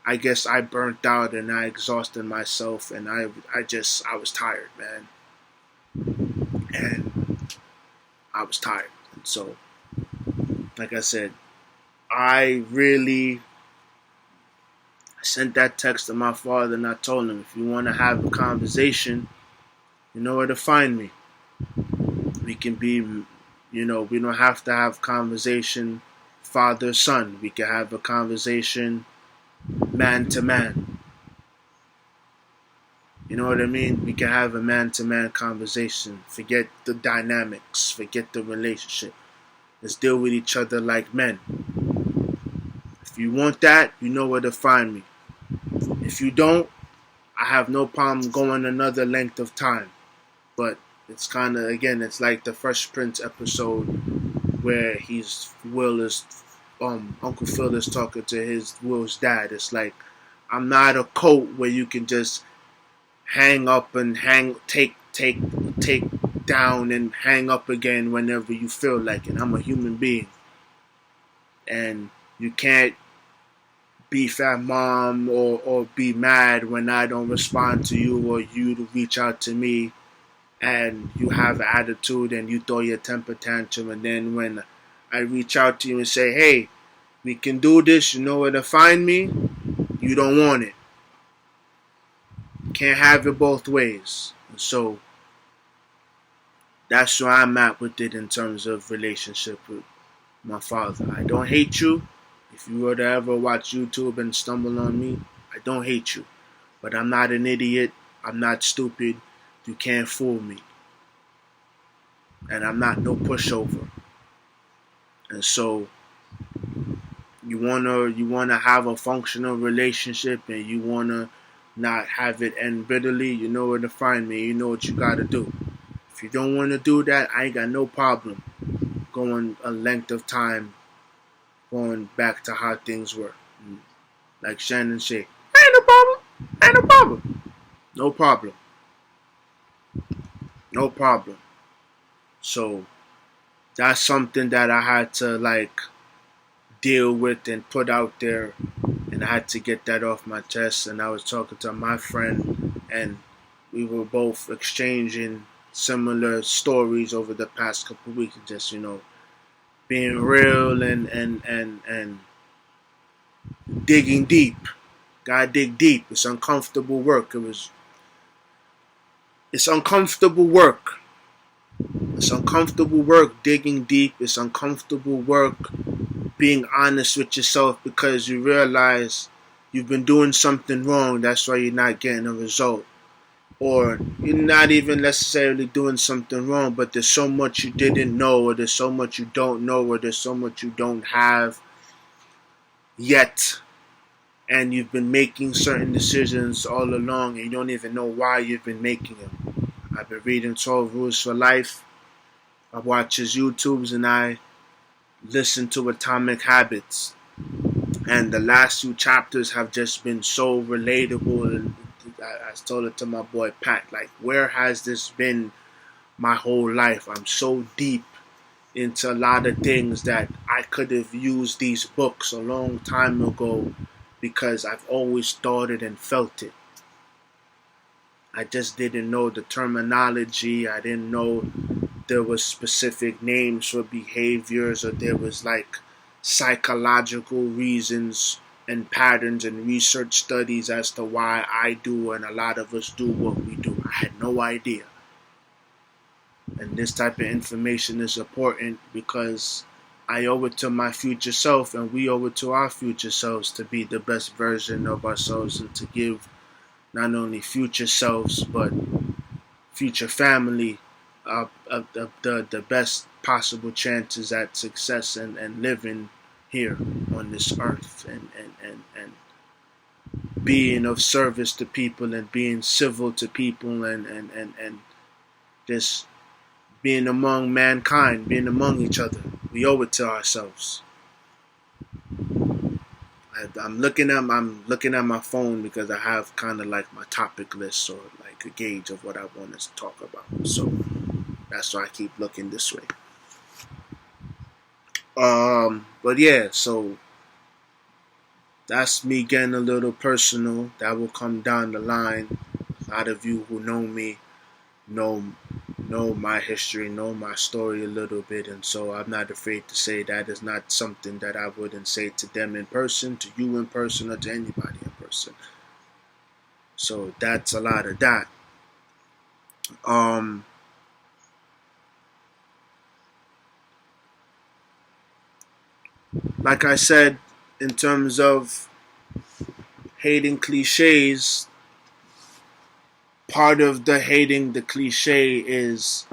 I guess I burnt out and I exhausted myself, and I was tired, man. And I was tired. And so, like I said, I sent that text to my father, and I told him, if you want to have a conversation, you know where to find me. We can be, we don't have to have conversation father son. We can have a conversation man to man. You know what I mean? We can have a man to man conversation. Forget the dynamics, forget the relationship. Let's deal with each other like men. If you want that, you know where to find me. If you don't, I have no problem going another length of time. But it's kind of, again, it's like the Fresh Prince episode where Uncle Phil is talking to Will's dad. It's like, I'm not a coat where you can just hang up and take down and hang up again whenever you feel like it. I'm a human being, and you can't beef at mom or be mad when I don't respond to you, or you to reach out to me and you have an attitude and you throw your temper tantrum, and then when I reach out to you and say, hey, we can do this, you know where to find me, you don't want it. Can't have it both ways. And so that's where I'm at with it in terms of relationship with my father. I don't hate you. If you were to ever watch YouTube and stumble on me, I don't hate you. But I'm not an idiot. I'm not stupid. You can't fool me. And I'm not no pushover. And so you wanna have a functional relationship, and you wanna not have it end bitterly, you know where to find me. You know what you gotta do. If you don't wanna do that, I ain't got no problem going a length of time going back to how things were. Like Shannon said, ain't no problem. Ain't no problem. No problem. No problem. So that's something that I had to deal with and put out there, and I had to get that off my chest. And I was talking to my friend, and we were both exchanging similar stories over the past couple of weeks, just being real and digging deep. Gotta dig deep. It's uncomfortable work. It's uncomfortable work. It's uncomfortable work digging deep. It's uncomfortable work being honest with yourself, because you realize you've been doing something wrong. That's why you're not getting a result. Or you're not even necessarily doing something wrong, but there's so much you didn't know, or there's so much you don't know, or there's so much you don't have yet. And you've been making certain decisions all along, and you don't even know why you've been making them. I've been reading 12 Rules for Life. I watch his YouTubes, and I listen to Atomic Habits. And the last few chapters have just been so relatable. And I told it to my boy Pat, like, where has this been my whole life? I'm so deep into a lot of things that I could have used these books a long time ago because I've always thought it and felt it. I just didn't know the terminology. I didn't know there was specific names for behaviors, or there was like psychological reasons and patterns and research studies as to why I do and a lot of us do what we do. I had no idea. And this type of information is important because I owe it to my future self, and we owe it to our future selves to be the best version of ourselves and to give not only future selves but future family the best possible chances at success and living here on this earth, and being of service to people and being civil to people, and just being among mankind, being among each other. We owe it to ourselves. I'm looking at my phone because I have kind of like my topic list or like a gauge of what I want us to talk about. So that's why I keep looking this way. But yeah, so that's me getting a little personal. That will come down the line. A lot of you who know me know my history, know my story a little bit, and so I'm not afraid to say that is not something that I wouldn't say to them in person, to you in person, or to anybody in person. So that's a lot of that. Like I said, in terms of hating cliches, part of the hating the cliche is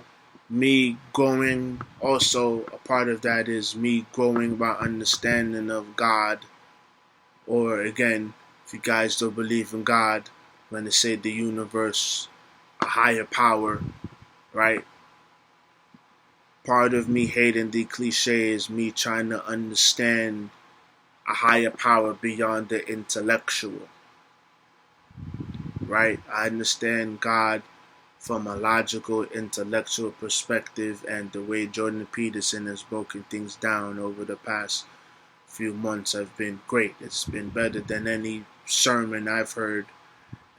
me growing. Also, a part of that is me growing my understanding of God. Or again, if you guys don't believe in God, when they say the universe, a higher power, right? Part of me hating the cliche is me trying to understand a higher power beyond the intellectual, right? I understand God from a logical, intellectual perspective, and the way Jordan Peterson has broken things down over the past few months have been great. It's been better than any sermon I've heard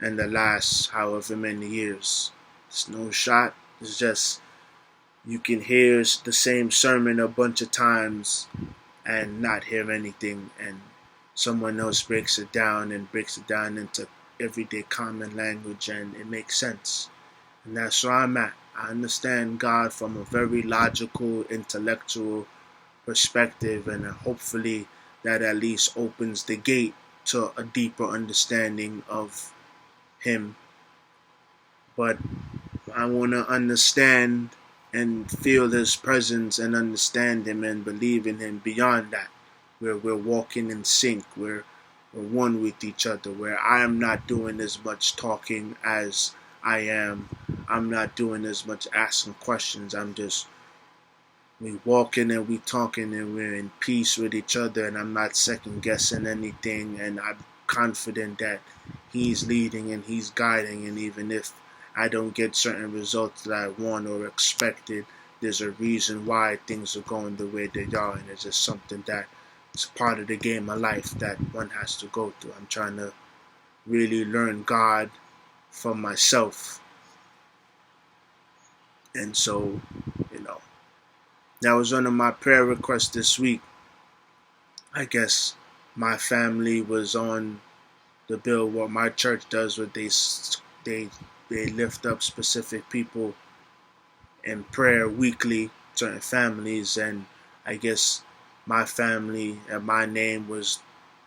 in the last however many years. It's no shot. It's just you can hear the same sermon a bunch of times and not hear anything, and someone else breaks it down into everyday common language, and it makes sense. And that's where I'm at. I understand God from a very logical, intellectual perspective, and hopefully that at least opens the gate to a deeper understanding of Him. But I want to understand and feel His presence and understand Him and believe in Him beyond that, where we're walking in sync, where we're one with each other, where I am not doing as much talking as I'm not doing as much asking questions. We walking and we talking and we're in peace with each other, and I'm not second guessing anything, and I'm confident that He's leading and He's guiding, and even if I don't get certain results that I want or expected, there's a reason why things are going the way they are, and it's just something that it's part of the game of life that one has to go through. I'm trying to really learn God from myself, and so, that was one of my prayer requests this week. I guess my family was on the bill. What my church does, what they lift up specific people in prayer weekly, certain families, and I guess my family and my name was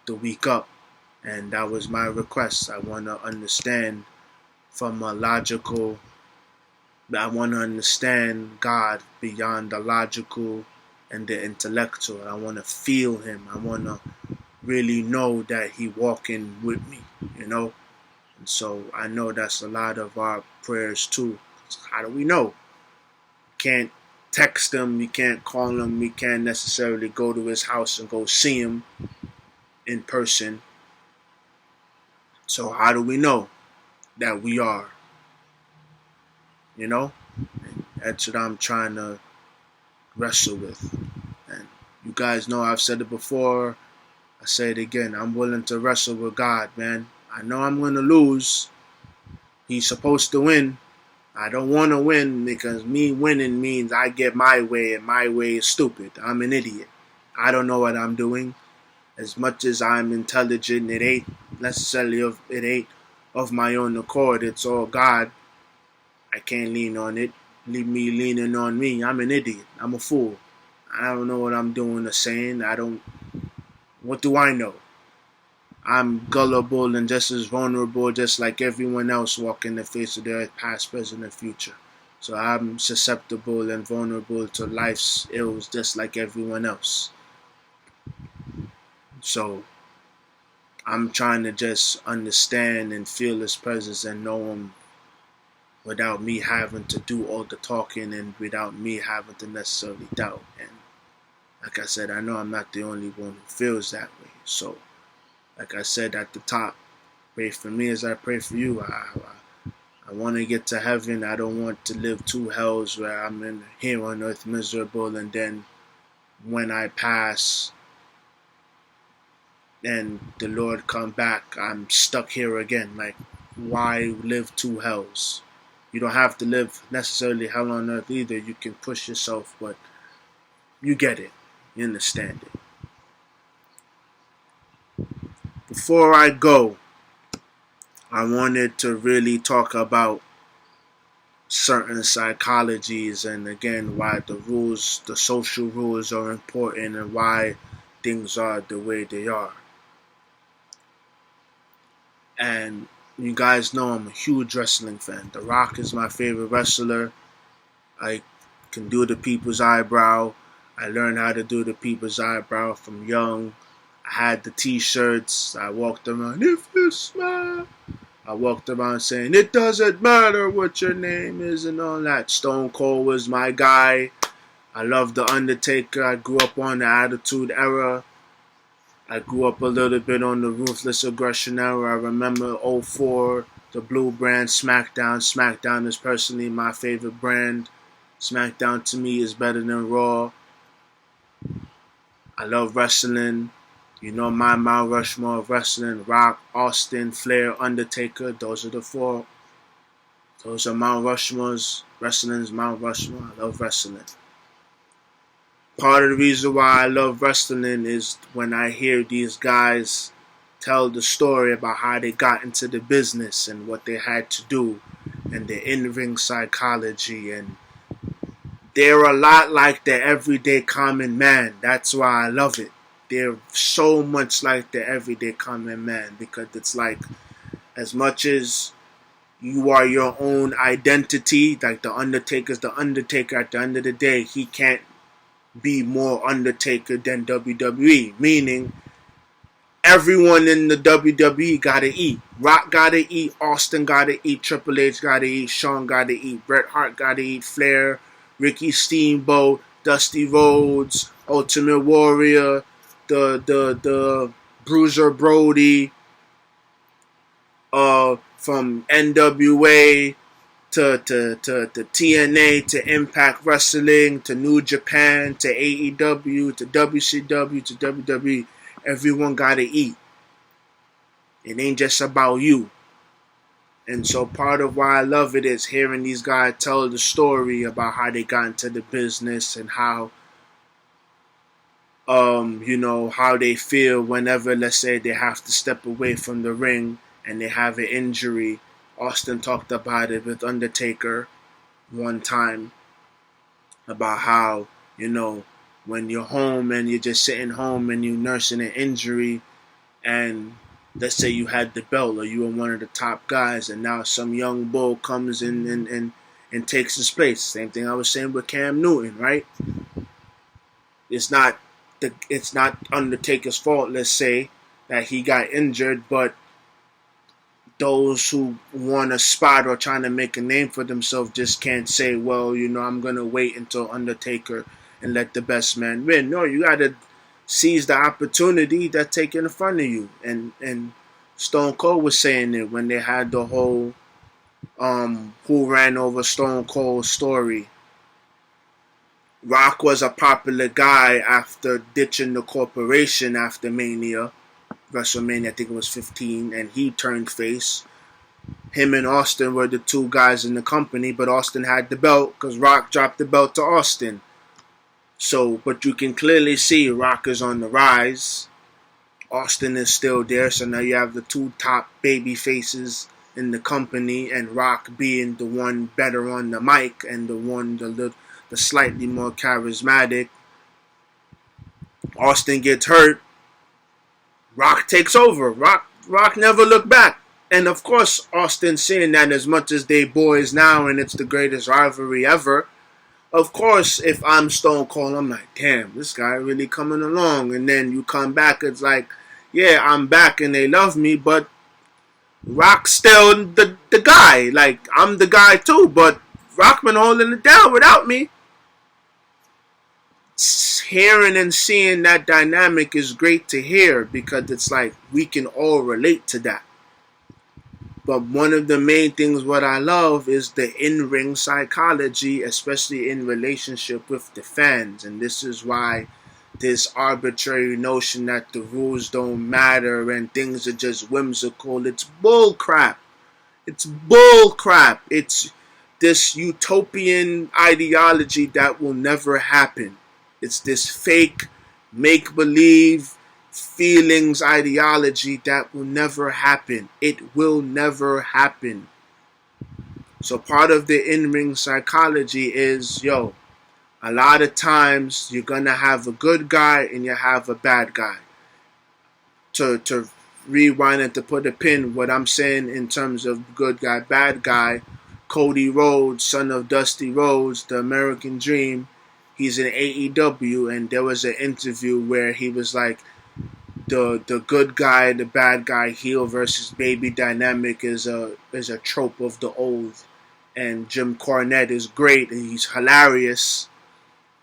the week up, and that was my request. I want to understand from a logical. I want to understand God beyond the logical and the intellectual. I want to feel Him. I want to really know that He walking with me, And so I know that's a lot of our prayers too. How do we know? Can't text Him. We can't call Him. We can't necessarily go to His house and go see Him. in person. So how do we know that we are? You know? And that's what I'm trying to wrestle with. And you guys know I've said it before. I say it again. I'm willing to wrestle with God, man. I know I'm going to lose. He's supposed to win. I don't want to win because me winning means I get my way, and my way is stupid. I'm an idiot. I don't know what I'm doing. As much as I'm intelligent, it ain't of my own accord. It's all God. I can't lean on it. Leave me leaning on me. I'm an idiot. I'm a fool. I don't know what I'm doing or saying. What do I know? I'm gullible and just as vulnerable, just like everyone else walking the face of the earth, past, present, and future. So I'm susceptible and vulnerable to life's ills, just like everyone else. So I'm trying to just understand and feel His presence and know Him without me having to do all the talking and without me having to necessarily doubt. And like I said, I know I'm not the only one who feels that way. So like I said at the top, pray for me as I pray for you. I want to get to heaven. I don't want to live two hells where I'm here on earth miserable, and then when I pass and the Lord come back, I'm stuck here again. Like, why live two hells? You don't have to live necessarily hell on earth either. You can push yourself, but you get it. You understand it. Before I go, I wanted to really talk about certain psychologies and again why the social rules are important and why things are the way they are. And you guys know I'm a huge wrestling fan. The Rock is my favorite wrestler. I can do the people's eyebrow. I learned how to do the people's eyebrow from young. I had the t-shirts. I walked around, if you smile. I walked around saying, it doesn't matter what your name is and all that. Stone Cold was my guy. I love The Undertaker. I grew up on the Attitude Era. I grew up a little bit on the Ruthless Aggression Era. I remember 04, the Blue brand, SmackDown. SmackDown is personally my favorite brand. SmackDown to me is better than Raw. I love wrestling. You know my Mount Rushmore of wrestling: Rock, Austin, Flair, Undertaker. Those are the four. Those are Mount Rushmores. Wrestling's Mount Rushmore. I love wrestling. Part of the reason why I love wrestling is when I hear these guys tell the story about how they got into the business and what they had to do and the in-ring psychology, and they're a lot like the everyday common man. That's why I love it. They're so much like the everyday common man, because it's like, as much as you are your own identity, like the Undertaker's the Undertaker, at the end of the day, he can't be more Undertaker than WWE. Meaning, everyone in the WWE gotta eat. Rock gotta eat, Austin gotta eat, Triple H gotta eat, Shawn gotta eat, Bret Hart gotta eat, Flair, Ricky Steamboat, Dusty Rhodes, Ultimate Warrior, the Bruiser Brody, from NWA to TNA to Impact Wrestling to New Japan to AEW to WCW to WWE. Everyone gotta eat. It ain't just about you. And so part of why I love it is hearing these guys tell the story about how they got into the business and how how they feel whenever, let's say, they have to step away from the ring and they have an injury. Austin talked about it with Undertaker one time about how, when you're home and you're just sitting home and you're nursing an injury, and let's say you had the belt or you were one of the top guys, and now some young bull comes in and takes his place. Same thing I was saying with Cam Newton, right? It's not Undertaker's fault, let's say, that he got injured, but those who want a spot or trying to make a name for themselves just can't say, well, I'm going to wait until Undertaker and let the best man win. No, you got to seize the opportunity that's taken in front of you. And Stone Cold was saying it when they had the whole who ran over Stone Cold story. Rock was a popular guy after ditching the corporation after Mania, WrestleMania, I think it was 15, and he turned face. Him and Austin were the two guys in the company, but Austin had the belt because Rock dropped the belt to Austin. So, but you can clearly see Rock is on the rise. Austin is still there, so now you have the two top baby faces in the company, and Rock being the one better on the mic and the slightly more charismatic. Austin gets hurt. Rock takes over. Rock never looked back. And of course, Austin seeing that as much as they boys now and it's the greatest rivalry ever, of course, if I'm Stone Cold, I'm like, damn, this guy really coming along. And then you come back, it's like, yeah, I'm back and they love me, but Rock's still the guy. Like, I'm the guy too, but Rock been holding it down without me. Hearing and seeing that dynamic is great to hear because it's like we can all relate to that. But one of the main things what I love is the in-ring psychology, especially in relationship with the fans. And this is why this arbitrary notion that the rules don't matter and things are just whimsical, it's bull crap. It's bull crap. It's this utopian ideology that will never happen. It's this fake, make-believe feelings ideology that will never happen. It will never happen. So part of the in-ring psychology is, a lot of times you're going to have a good guy and you have a bad guy. To rewind and to put a pin, what I'm saying in terms of good guy, bad guy, Cody Rhodes, son of Dusty Rhodes, the American Dream, he's in AEW, and there was an interview where he was like, the good guy, the bad guy, heel versus baby dynamic is a trope of the old. And Jim Cornette is great, and he's hilarious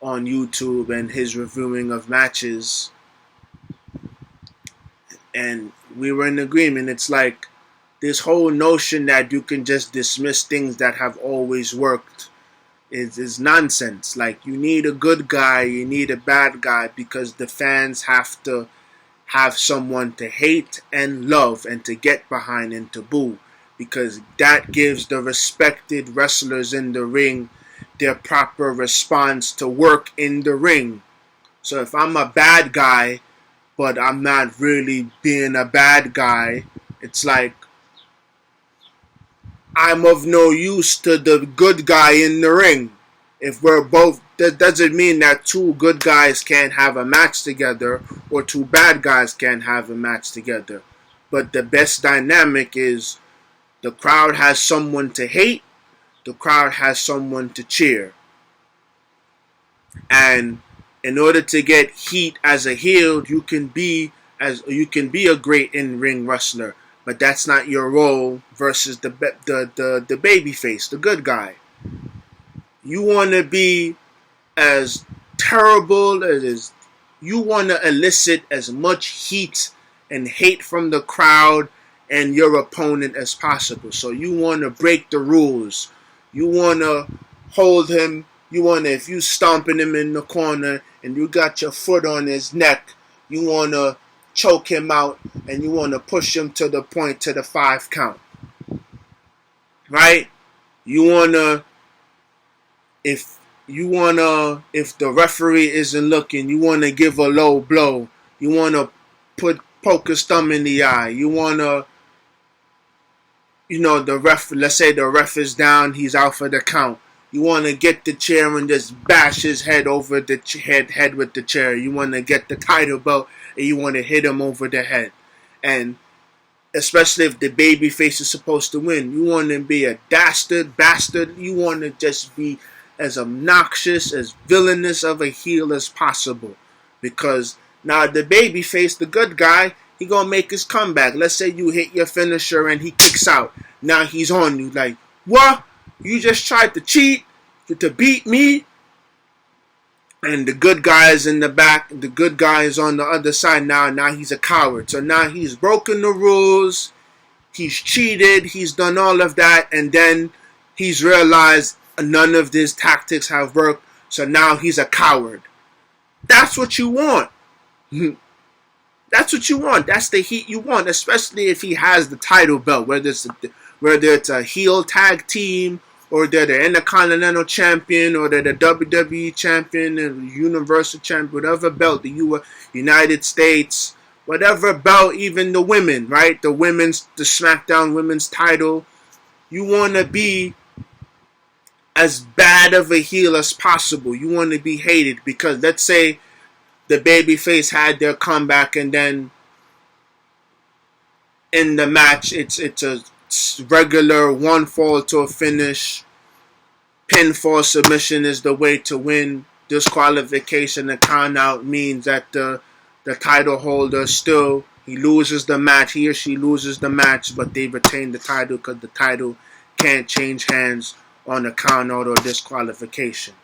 on YouTube and his reviewing of matches. And we were in agreement. It's like this whole notion that you can just dismiss things that have always worked is nonsense. Like, you need a good guy, you need a bad guy, because the fans have to have someone to hate and love and to get behind and to boo, because that gives the respected wrestlers in the ring their proper response to work in the ring. So if I'm a bad guy, but I'm not really being a bad guy, it's like I'm of no use to the good guy in the ring. If we're both, that doesn't mean that two good guys can't have a match together or two bad guys can't have a match together. But the best dynamic is the crowd has someone to hate, the crowd has someone to cheer. And in order to get heat as a heel, you can be a great in-ring wrestler, but that's not your role versus the baby face, the good guy. You want to be as terrible as you want to elicit as much heat and hate from the crowd and your opponent as possible. So you want to break the rules. You want to hold him. You want to, if you stomping him in the corner and you got your foot on his neck, you want to choke him out and you want to push him to the point to the 5 count. Right? You want to, if the referee isn't looking, you want to give a low blow. You want to poke his thumb in the eye. You want to, the ref, let's say the ref is down, he's out for the count. You want to get the chair and just bash his head over the head with the chair. You want to get the title belt and you want to hit him over the head. And especially if the baby face is supposed to win, you want to be a bastard. You want to just be as obnoxious, as villainous of a heel as possible. Because now the baby face, the good guy, he gonna make his comeback. Let's say you hit your finisher and he kicks out. Now he's on you like, what? You just tried to cheat to beat me? And the good guy is in the back. The good guy is on the other side now. Now he's a coward. So now he's broken the rules. He's cheated. He's done all of that. And then he's realized none of these tactics have worked. So now he's a coward. That's what you want. That's what you want. That's the heat you want, especially if he has the title belt, whether it's a heel tag team, or they're the Intercontinental Champion, or they're the WWE Champion, and Universal Champion, whatever belt, the United States, whatever belt, even the women, right? The SmackDown Women's title. You want to be as bad of a heel as possible. You want to be hated because, let's say, the babyface had their comeback, and then in the match, it's a regular one fall to a finish. Pinfall submission is the way to win. Disqualification and count out means that the title holder still, he loses the match. He or she loses the match, but they retain the title because the title can't change hands on a count out or disqualification.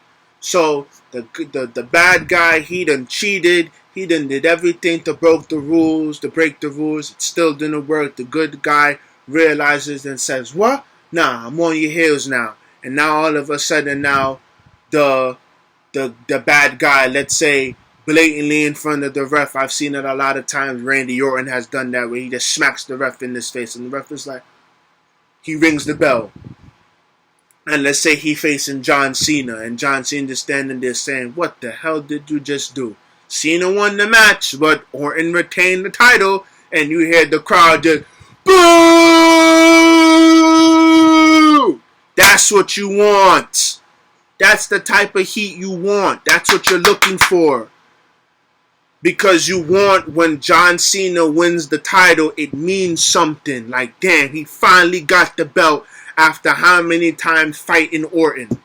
So the bad guy, he done cheated. He done did everything to break the rules. It still didn't work. The good guy realizes and says, "What? Nah, I'm on your heels now." And now all of a sudden, now the bad guy, let's say, blatantly in front of the ref. I've seen it a lot of times. Randy Orton has done that, where he just smacks the ref in his face, and the ref is like, he rings the bell. And let's say he facing John Cena, and John Cena standing there saying, "What the hell did you just do?" Cena won the match, but Orton retained the title, and you hear the crowd just, boo! That's what you want. That's the type of heat you want. That's what you're looking for. Because you want, when John Cena wins the title, it means something. Like, damn, he finally got the belt after how many times fighting Orton.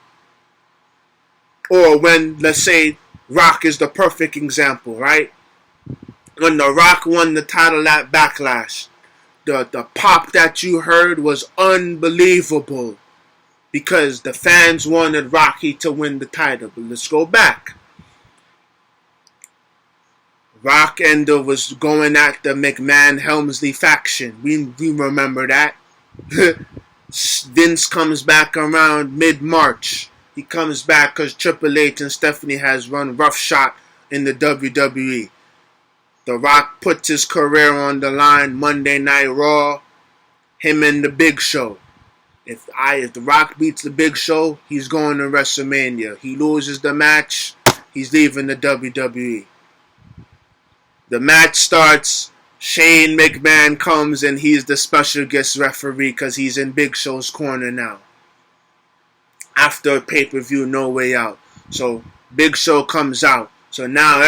Or when, let's say, Rock is the perfect example, right? When The Rock won the title at Backlash, the pop that you heard was unbelievable. Because the fans wanted Rocky to win the title. But let's go back. Rock Ender was going at the McMahon-Helmsley faction. We remember that. Vince comes back around mid-March. He comes back because Triple H and Stephanie has run roughshod in the WWE. The Rock puts his career on the line Monday Night Raw. Him and the Big Show. If The Rock beats the Big Show, he's going to WrestleMania. He loses the match, he's leaving the WWE. The match starts. Shane McMahon comes and he's the special guest referee because he's in Big Show's corner now. After a pay-per-view, No Way Out. So Big Show comes out. So now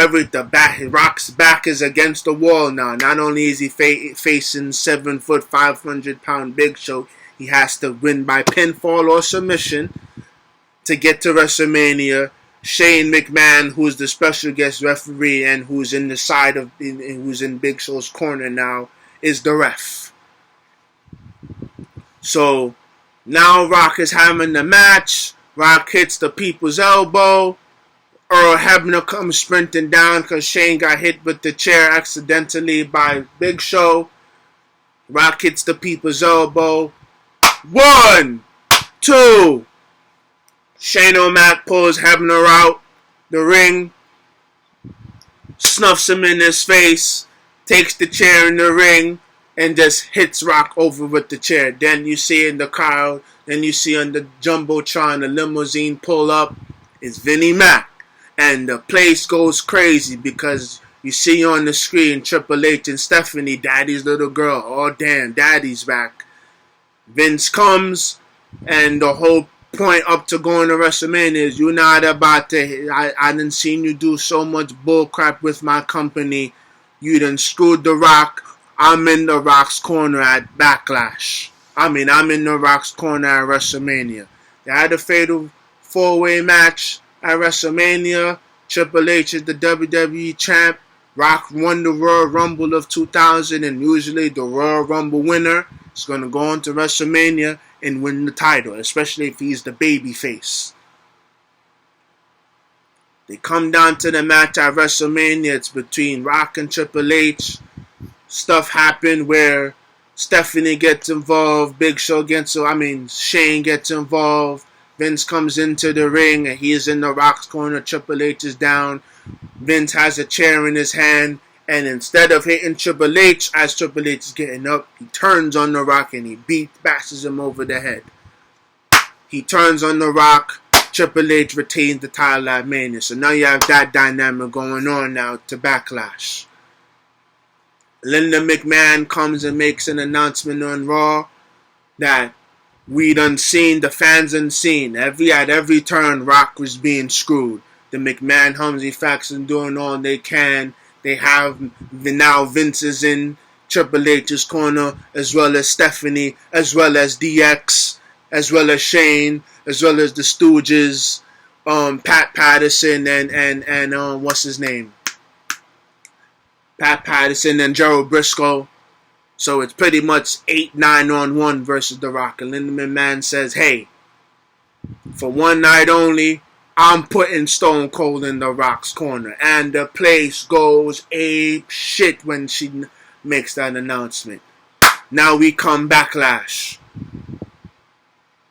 Rock's back is against the wall now. Not only is he facing 7 foot, 500-pound Big Show, he has to win by pinfall or submission to get to WrestleMania. Shane McMahon, who's the special guest referee and who's in the side of, who's in Big Show's corner now, is the ref. So now Rock is having the match. Rock hits the people's elbow. Earl Hebner comes sprinting down because Shane got hit with the chair accidentally by Big Show. Rock hits the people's elbow. 1, 2. Shane O'Mac pulls Hebner out the ring, snuffs him in his face, takes the chair in the ring, and just hits Rock over with the chair. Then you see in the crowd, then you see on the Jumbotron, the limousine pull up, it's Vinnie Mac. And the place goes crazy because you see on the screen Triple H and Stephanie, Daddy's little girl. Oh, damn, Daddy's back. Vince comes, and the whole point up to going to WrestleMania is you're not about to. I done seen you do so much bullcrap with my company. You done screwed The Rock. I'm in The Rock's corner at Backlash. I'm in The Rock's corner at WrestleMania. They had a fatal 4-way match at WrestleMania. Triple H is the WWE champ. Rock won the Royal Rumble of 2000, and usually the Royal Rumble winner is going to go on to WrestleMania and win the title, especially if he's the baby face. They come down to the match at WrestleMania. It's between Rock and Triple H. Stuff happened where Stephanie gets involved, Shane gets involved. Vince comes into the ring and he is in the Rock's corner. Triple H is down. Vince has a chair in his hand, and instead of hitting Triple H as Triple H is getting up, he turns on the Rock and he bashes him over the head. He turns on the Rock. Triple H retains the title at Mania. So now you have that dynamic going on now to Backlash. Linda McMahon comes and makes an announcement on Raw that we done seen, the fans done seen. At every turn, Rock was being screwed. The McMahon Humsey faction doing all they can. They have now Vince is in Triple H's corner, as well as Stephanie, as well as DX, as well as Shane, as well as the Stooges, Pat Patterson and what's his name? Pat Patterson and Gerald Briscoe. So it's pretty much 8-9 on 1 versus The Rock. And Linda McMahon says, hey, for one night only, I'm putting Stone Cold in The Rock's corner. And the place goes ape shit when she makes that announcement. Now we come Backlash.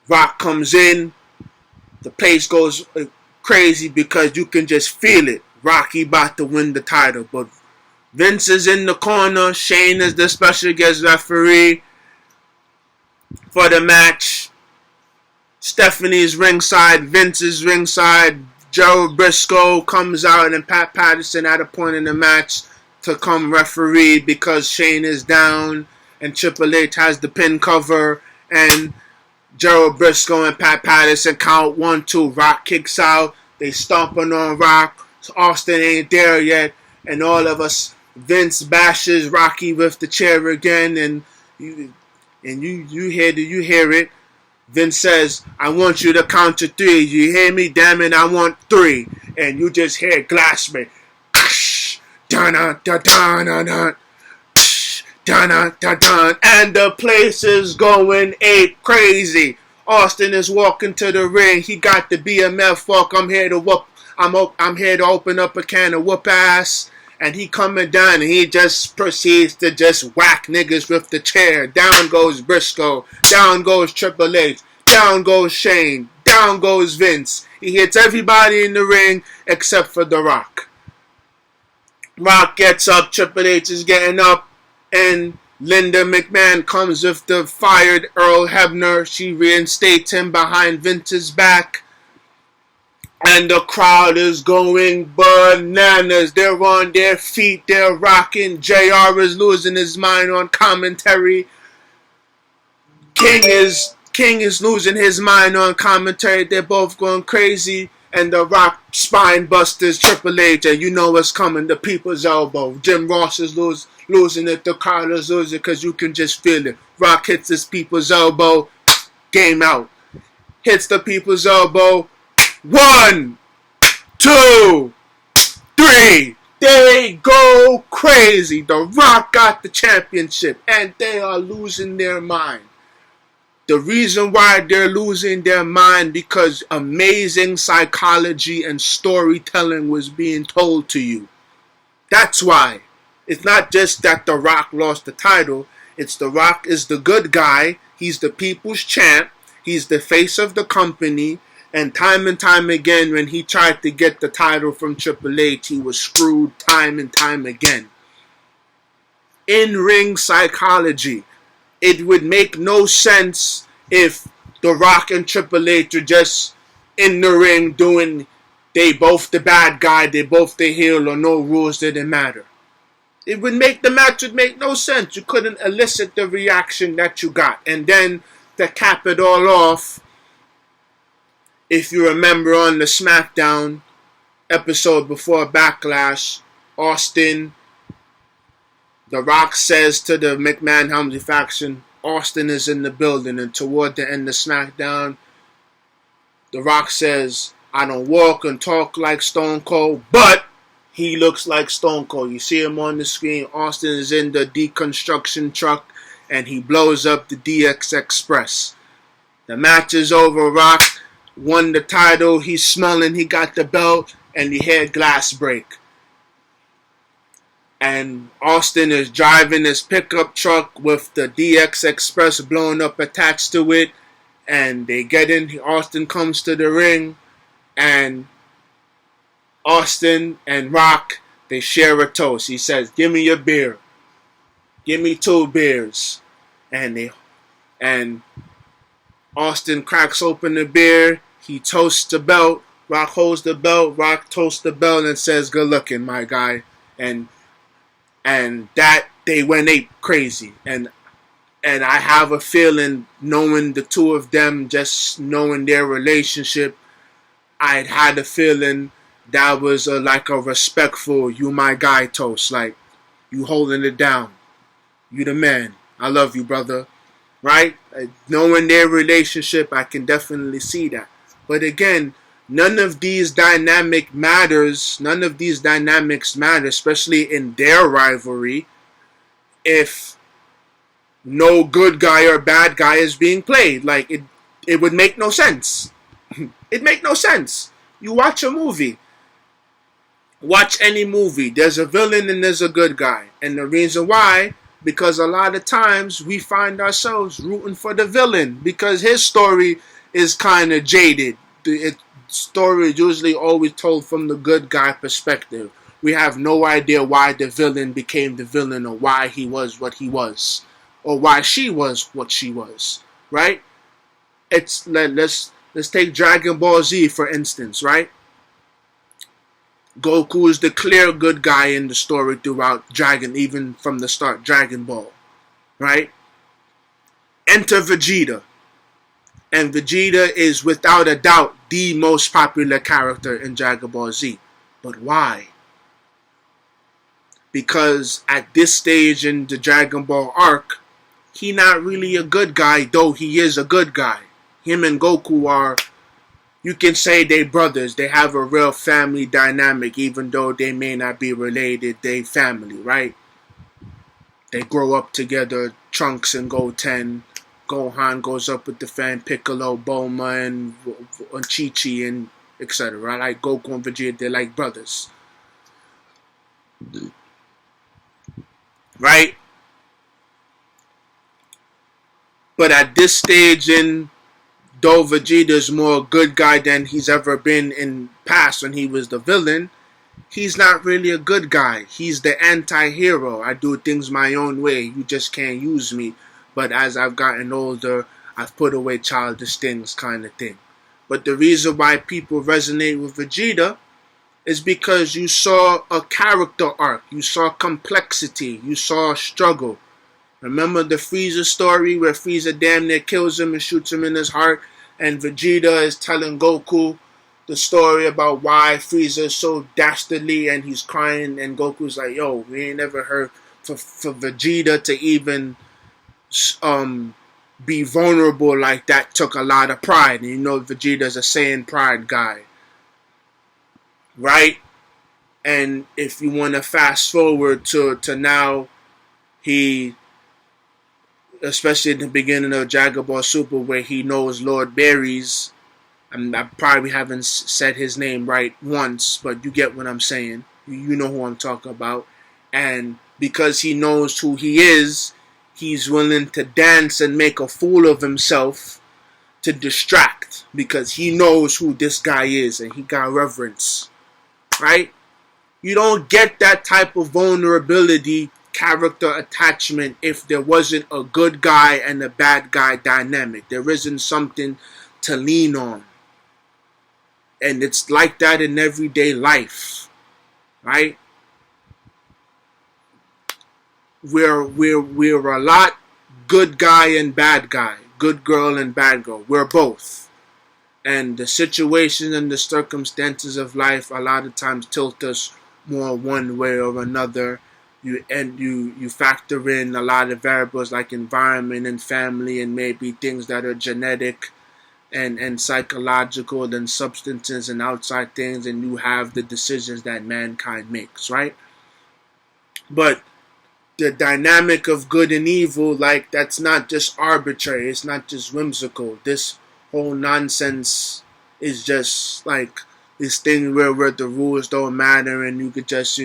Rock comes in. The place goes crazy because you can just feel it. Rocky about to win the title. But Vince is in the corner. Shane is the special guest referee for the match. Stephanie's ringside. Vince is ringside. Gerald Briscoe comes out and Pat Patterson at a point in the match to come referee because Shane is down and Triple H has the pin cover and Gerald Briscoe and Pat Patterson count 1-2. Rock kicks out. They stomping on Rock. Austin ain't there yet. And all of us, Vince bashes Rocky with the chair again. And you hear it. Vince says, I want you to count to 3. You hear me? Damn it, I want 3. And you just hear Glassman. Dun-dun-dun-dun-dun-dun. Dun-dun-dun-dun. And the place is going ape crazy. Austin is walking to the ring. He got the BMF fuck. I'm here to open up a can of whoop ass. And he coming down and he just proceeds to just whack niggas with the chair. Down goes Briscoe. Down goes Triple H. Down goes Shane. Down goes Vince. He hits everybody in the ring except for The Rock. Rock gets up. Triple H is getting up. And Linda McMahon comes with the fired Earl Hebner. She reinstates him behind Vince's back. And the crowd is going bananas. They're on their feet. They're rocking. JR is losing his mind on commentary. King is losing his mind on commentary. They're both going crazy. And The Rock spine busters Triple H. And you know what's coming. The people's elbow. Jim Ross is losing it. The crowd is losing it because you can just feel it. Rock hits his people's elbow. Game out. Hits the people's elbow. 1, 2, 3. They go crazy. The Rock got the championship. And they are losing their mind. The reason why they're losing their mind because amazing psychology and storytelling was being told to you. That's why. It's not just that The Rock lost the title. It's The Rock is the good guy. He's the people's champ. He's the face of the company. And time again, when he tried to get the title from Triple H, he was screwed time and time again. In-ring psychology. It would make no sense if The Rock and Triple H are just in the ring doing, they both the bad guy, they both the heel, or no rules didn't matter. The match would make no sense. You couldn't elicit the reaction that you got. And then to cap it all off, if you remember on the SmackDown episode before Backlash, Austin, The Rock says to the McMahon Helmsley faction, Austin is in the building. And toward the end of SmackDown, The Rock says, I don't walk and talk like Stone Cold, but he looks like Stone Cold. You see him on the screen. Austin is in the deconstruction truck and he blows up the DX Express. The match is over. Rock won the title. He's smelling. He got the belt. and you hear glass break. And Austin is driving his pickup truck with the DX Express blown up attached to it. And they get in. Austin comes to the ring. And Austin and Rock, they share a toast. He says, "Give me your beer. Give me 2 beers." And Austin cracks open the beer. He toasts the belt. Rock holds the belt. Rock toasts the belt and says, "Good looking, my guy." And that they went ape crazy. And I have a feeling, knowing the two of them, just knowing their relationship, I had a feeling that was like a respectful, "you my guy" toast. Like, you holding it down. You the man. I love you, brother. Right? Knowing their relationship, I can definitely see that. But again, none of these dynamics matter, especially in their rivalry, if no good guy or bad guy is being played. Like, it would make no sense. It make no sense. You watch a movie. Watch any movie. There's a villain and there's a good guy. And the reason why, because a lot of times we find ourselves rooting for the villain because his story is kind of jaded. The story is usually always told from the good guy perspective. We have no idea why the villain became the villain, or why he was what he was, or why she was what she was, right? Let's take Dragon Ball Z for instance, right? Goku is the clear good guy in the story throughout even from the start, Dragon Ball, right? Enter Vegeta. And Vegeta is without a doubt the most popular character in Dragon Ball Z. But why? Because at this stage in the Dragon Ball arc, he not really a good guy, though he is a good guy. Him and Goku are, you can say, they brothers. They have a real family dynamic, even though they may not be related. They family, right? They grow up together. Trunks and Goten. Gohan goes up with the fan, Piccolo, Bulma, and Chi-Chi, and etc. Like Goku and Vegeta, they're like brothers. Right? But at this stage, though Vegeta is more a good guy than he's ever been in past when he was the villain, he's not really a good guy. He's the anti-hero. I do things my own way. You just can't use me. But as I've gotten older, I've put away childish things, kind of thing. But the reason why people resonate with Vegeta is because you saw a character arc. You saw complexity. You saw struggle. Remember the Frieza story where Frieza damn near kills him and shoots him in his heart, and Vegeta is telling Goku the story about why Frieza is so dastardly, and he's crying, and Goku's like, "Yo, we ain't never heard for Vegeta to even be vulnerable like that took a lot of pride." And you know Vegeta's a Saiyan pride guy, right? And if you want to fast forward to now, he, especially in the beginning of Dragon Ball Super, where he knows Lord Barry's, I probably haven't said his name right once, but you get what I'm saying. You know who I'm talking about. And because he knows who he is, he's willing to dance and make a fool of himself to distract, because he knows who this guy is and he got reverence, right? You don't get that type of vulnerability, character attachment, if there wasn't a good guy and a bad guy dynamic. There isn't something to lean on. And it's like that in everyday life, right? We're a lot good guy and bad guy, good girl and bad girl. We're both. And the situations and the circumstances of life a lot of times tilt us more one way or another. You factor in a lot of variables like environment and family, and maybe things that are genetic and psychological and substances and outside things, and you have the decisions that mankind makes, right? But the dynamic of good and evil, like, that's not just arbitrary, it's not just whimsical. This whole nonsense is just like, this thing where the rules don't matter and you could just,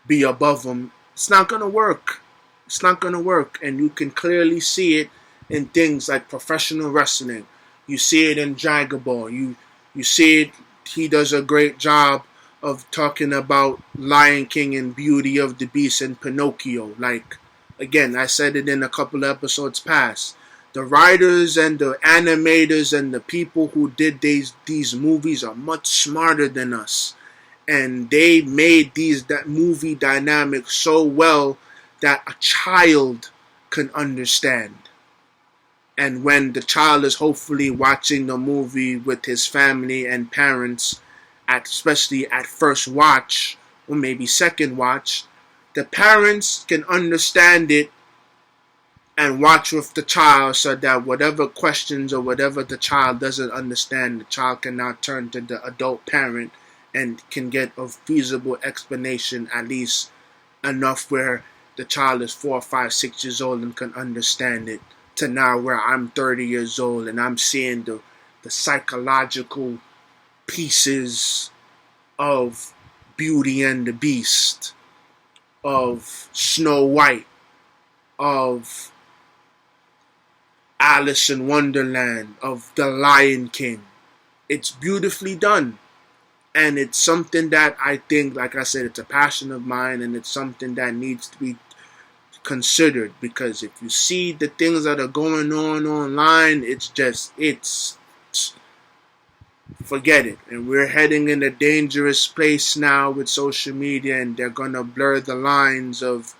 be above them. It's not going to work. It's not going to work. And you can clearly see it in things like professional wrestling. You see it in Dragon Ball. You see it. He does a great job of talking about Lion King and Beauty of the Beast and Pinocchio. Like, again, I said it in a couple of episodes past. The writers and the animators and the people who did these movies are much smarter than us. And they made that movie dynamic so well that a child can understand. And when the child is hopefully watching the movie with his family and parents, especially at first watch or maybe second watch, the parents can understand it and watch with the child so that whatever questions or whatever the child doesn't understand, the child can now turn to the adult parent and can get a feasible explanation, at least enough where the child is 4, 5, 6 years old and can understand it, to now where I'm 30 years old and I'm seeing the psychological pieces of Beauty and the Beast, of Snow White, of Alice in Wonderland, of The Lion King. It's beautifully done. And it's something that I think, like I said, it's a passion of mine, and it's something that needs to be considered, because if you see the things that are going on online, it's forget it. And we're heading in a dangerous place now with social media, and they're going to blur the lines of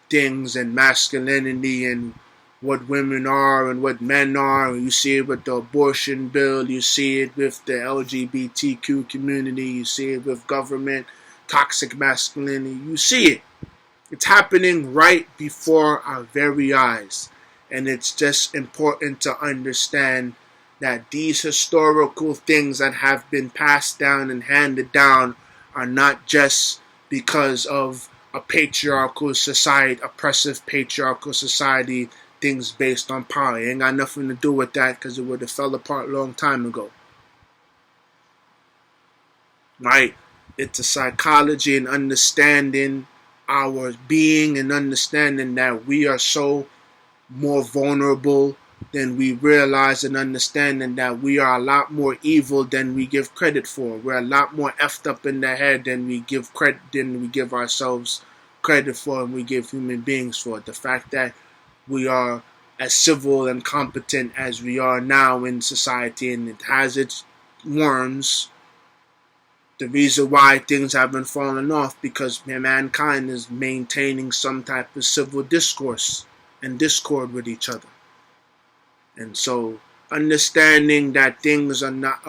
things and masculinity and what women are and what men are. You see it with the abortion bill, you see it with the LGBTQ community, you see it with government, toxic masculinity, you see it. It's happening right before our very eyes. And it's just important to understand that these historical things that have been passed down and handed down are not just because of a patriarchal society, oppressive patriarchal society, things based on power. It ain't got nothing to do with that, because it would have fell apart a long time ago. Right? It's a psychology and understanding our being and understanding that we are so more vulnerable than we realize, and understanding that we are a lot more evil than we give credit for. We're a lot more effed up in the head than we give ourselves credit for, and we give human beings for. The fact that we are as civil and competent as we are now in society, and it has its worms. The reason why things haven't fallen off, because mankind is maintaining some type of civil discourse and discord with each other. And so understanding that things are not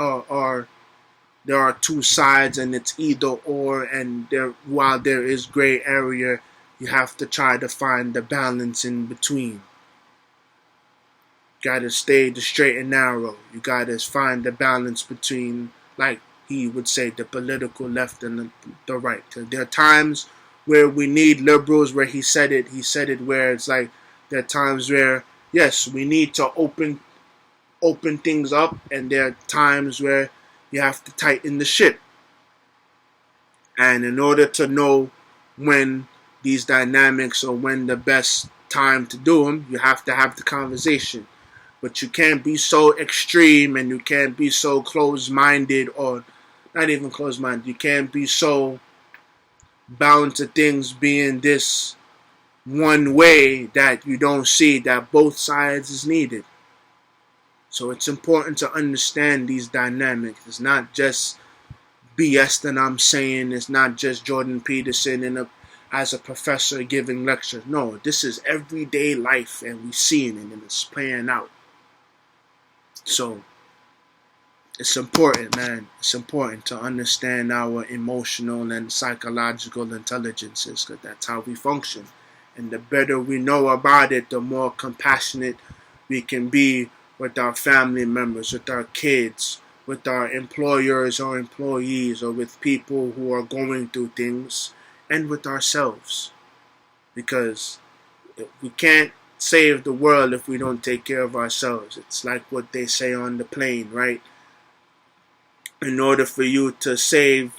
there are two sides, and it's either or, and while there is gray area, you have to try to find the balance in between. You gotta stay the straight and narrow. You gotta find the balance between, like he would say, the political left and the right. Because there are times where we need liberals, where he said it where it's like, there are times where, yes, we need to open things up, and there are times where you have to tighten the ship. And in order to know when these dynamics or when the best time to do them, you have to have the conversation. But you can't be so extreme, and you can't be so closed-minded, or not even closed-minded. You can't be so bound to things being this one way that you don't see that both sides is needed. So it's important to understand these dynamics. It's not just BS that I'm saying. It's not just Jordan Peterson as a professor giving lectures. No, this is everyday life, and we're seeing it, and it's playing out. So it's important, man. It's important to understand our emotional and psychological intelligences, because that's how we function. And the better we know about it, the more compassionate we can be with our family members, with our kids, with our employers or employees, or with people who are going through things, and with ourselves. Because we can't save the world if we don't take care of ourselves. It's like what they say on the plane, right? in order for you to save,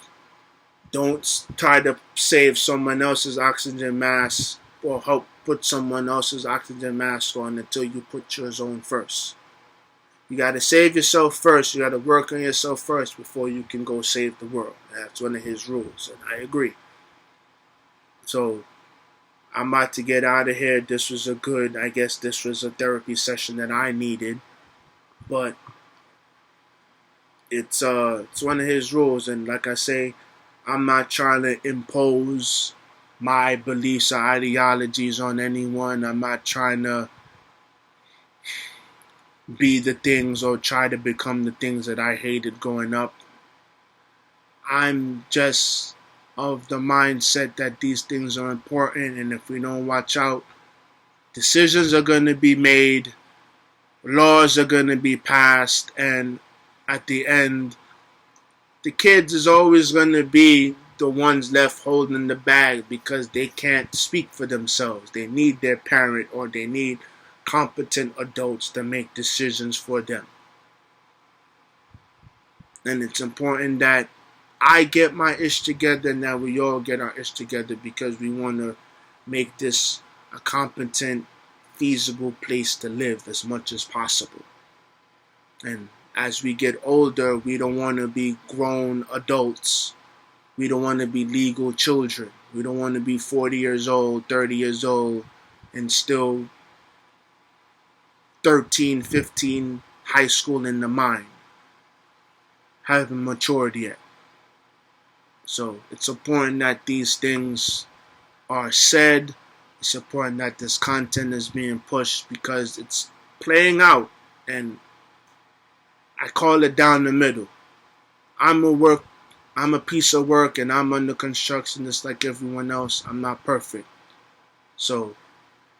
don't try to save someone else's oxygen mask or help put someone else's oxygen mask on until you put yours on first. You got to save yourself first. You got to work on yourself first before you can go save the world. That's one of his rules, and I agree. So I'm about to get out of here. This was I guess this was a therapy session that I needed. But it's one of his rules, and like I say, I'm not trying to impose my beliefs or ideologies on anyone. I'm not trying to be the things or try to become the things that I hated growing up. I'm just of the mindset that these things are important, and if we don't watch out, decisions are going to be made, laws are going to be passed, and at the end, the kids is always going to be the ones left holding the bag because they can't speak for themselves. They need their parent or they need competent adults to make decisions for them. And it's important that I get my ish together and that we all get our ish together because we want to make this a competent, feasible place to live as much as possible. And as we get older, we don't want to be grown adults. We don't want to be legal children. We don't want to be 40 years old, 30 years old, and still 13, 15, high school in the mind. Haven't matured yet. So it's important that these things are said. It's important that this content is being pushed because it's playing out, and I call it down the middle. I'm a piece of work, and I'm under construction just like everyone else. I'm not perfect. So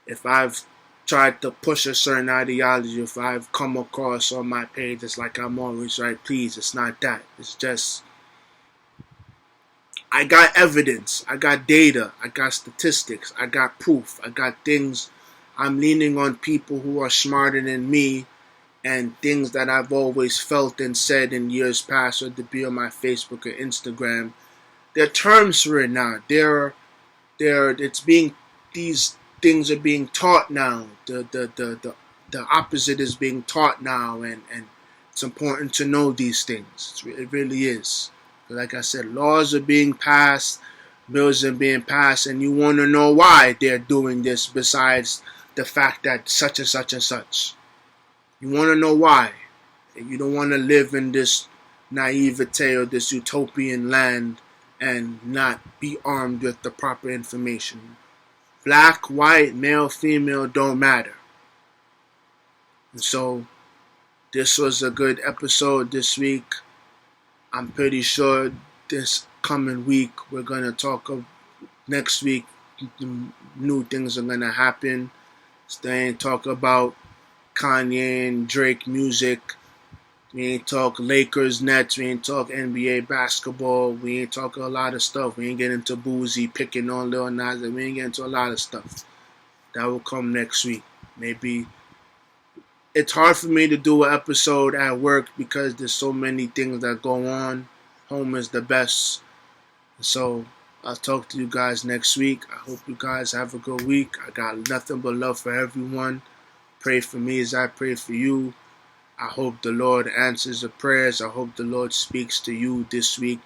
if I've tried to push a certain ideology, if I've come across on my page, it's like I'm always right. Please, it's not that. It's just I got evidence, I got data, I got statistics, I got proof, I got things. I'm leaning on people who are smarter than me and things that I've always felt and said in years past, or to be on my Facebook or Instagram. There are terms for it now. These things are being taught now. The opposite is being taught now, and it's important to know these things. It really is. Like I said, laws are being passed, bills are being passed, and you want to know why they're doing this besides the fact that such and such and such. You want to know why. You don't want to live in this naivete or this utopian land and not be armed with the proper information. Black, white, male, female, don't matter. And so, this was a good episode this week. I'm pretty sure this coming week we're going to talk of next week. New things are going to happen. They ain't talk about Kanye and Drake music. We ain't talk Lakers, Nets. We ain't talk NBA basketball. We ain't talk a lot of stuff. We ain't get into Boozy picking on Lil Nas. We ain't get into a lot of stuff. That will come next week. Maybe. It's hard for me to do an episode at work because there's so many things that go on. Home is the best. So I'll talk to you guys next week. I hope you guys have a good week. I got nothing but love for everyone. Pray for me as I pray for you. I hope the Lord answers the prayers. I hope the Lord speaks to you this week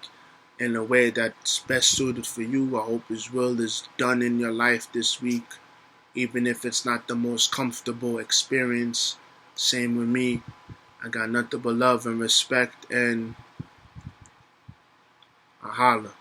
in a way that's best suited for you. I hope His will is done in your life this week, even if it's not the most comfortable experience. Same with me. I got nothing but love and respect, and I holla.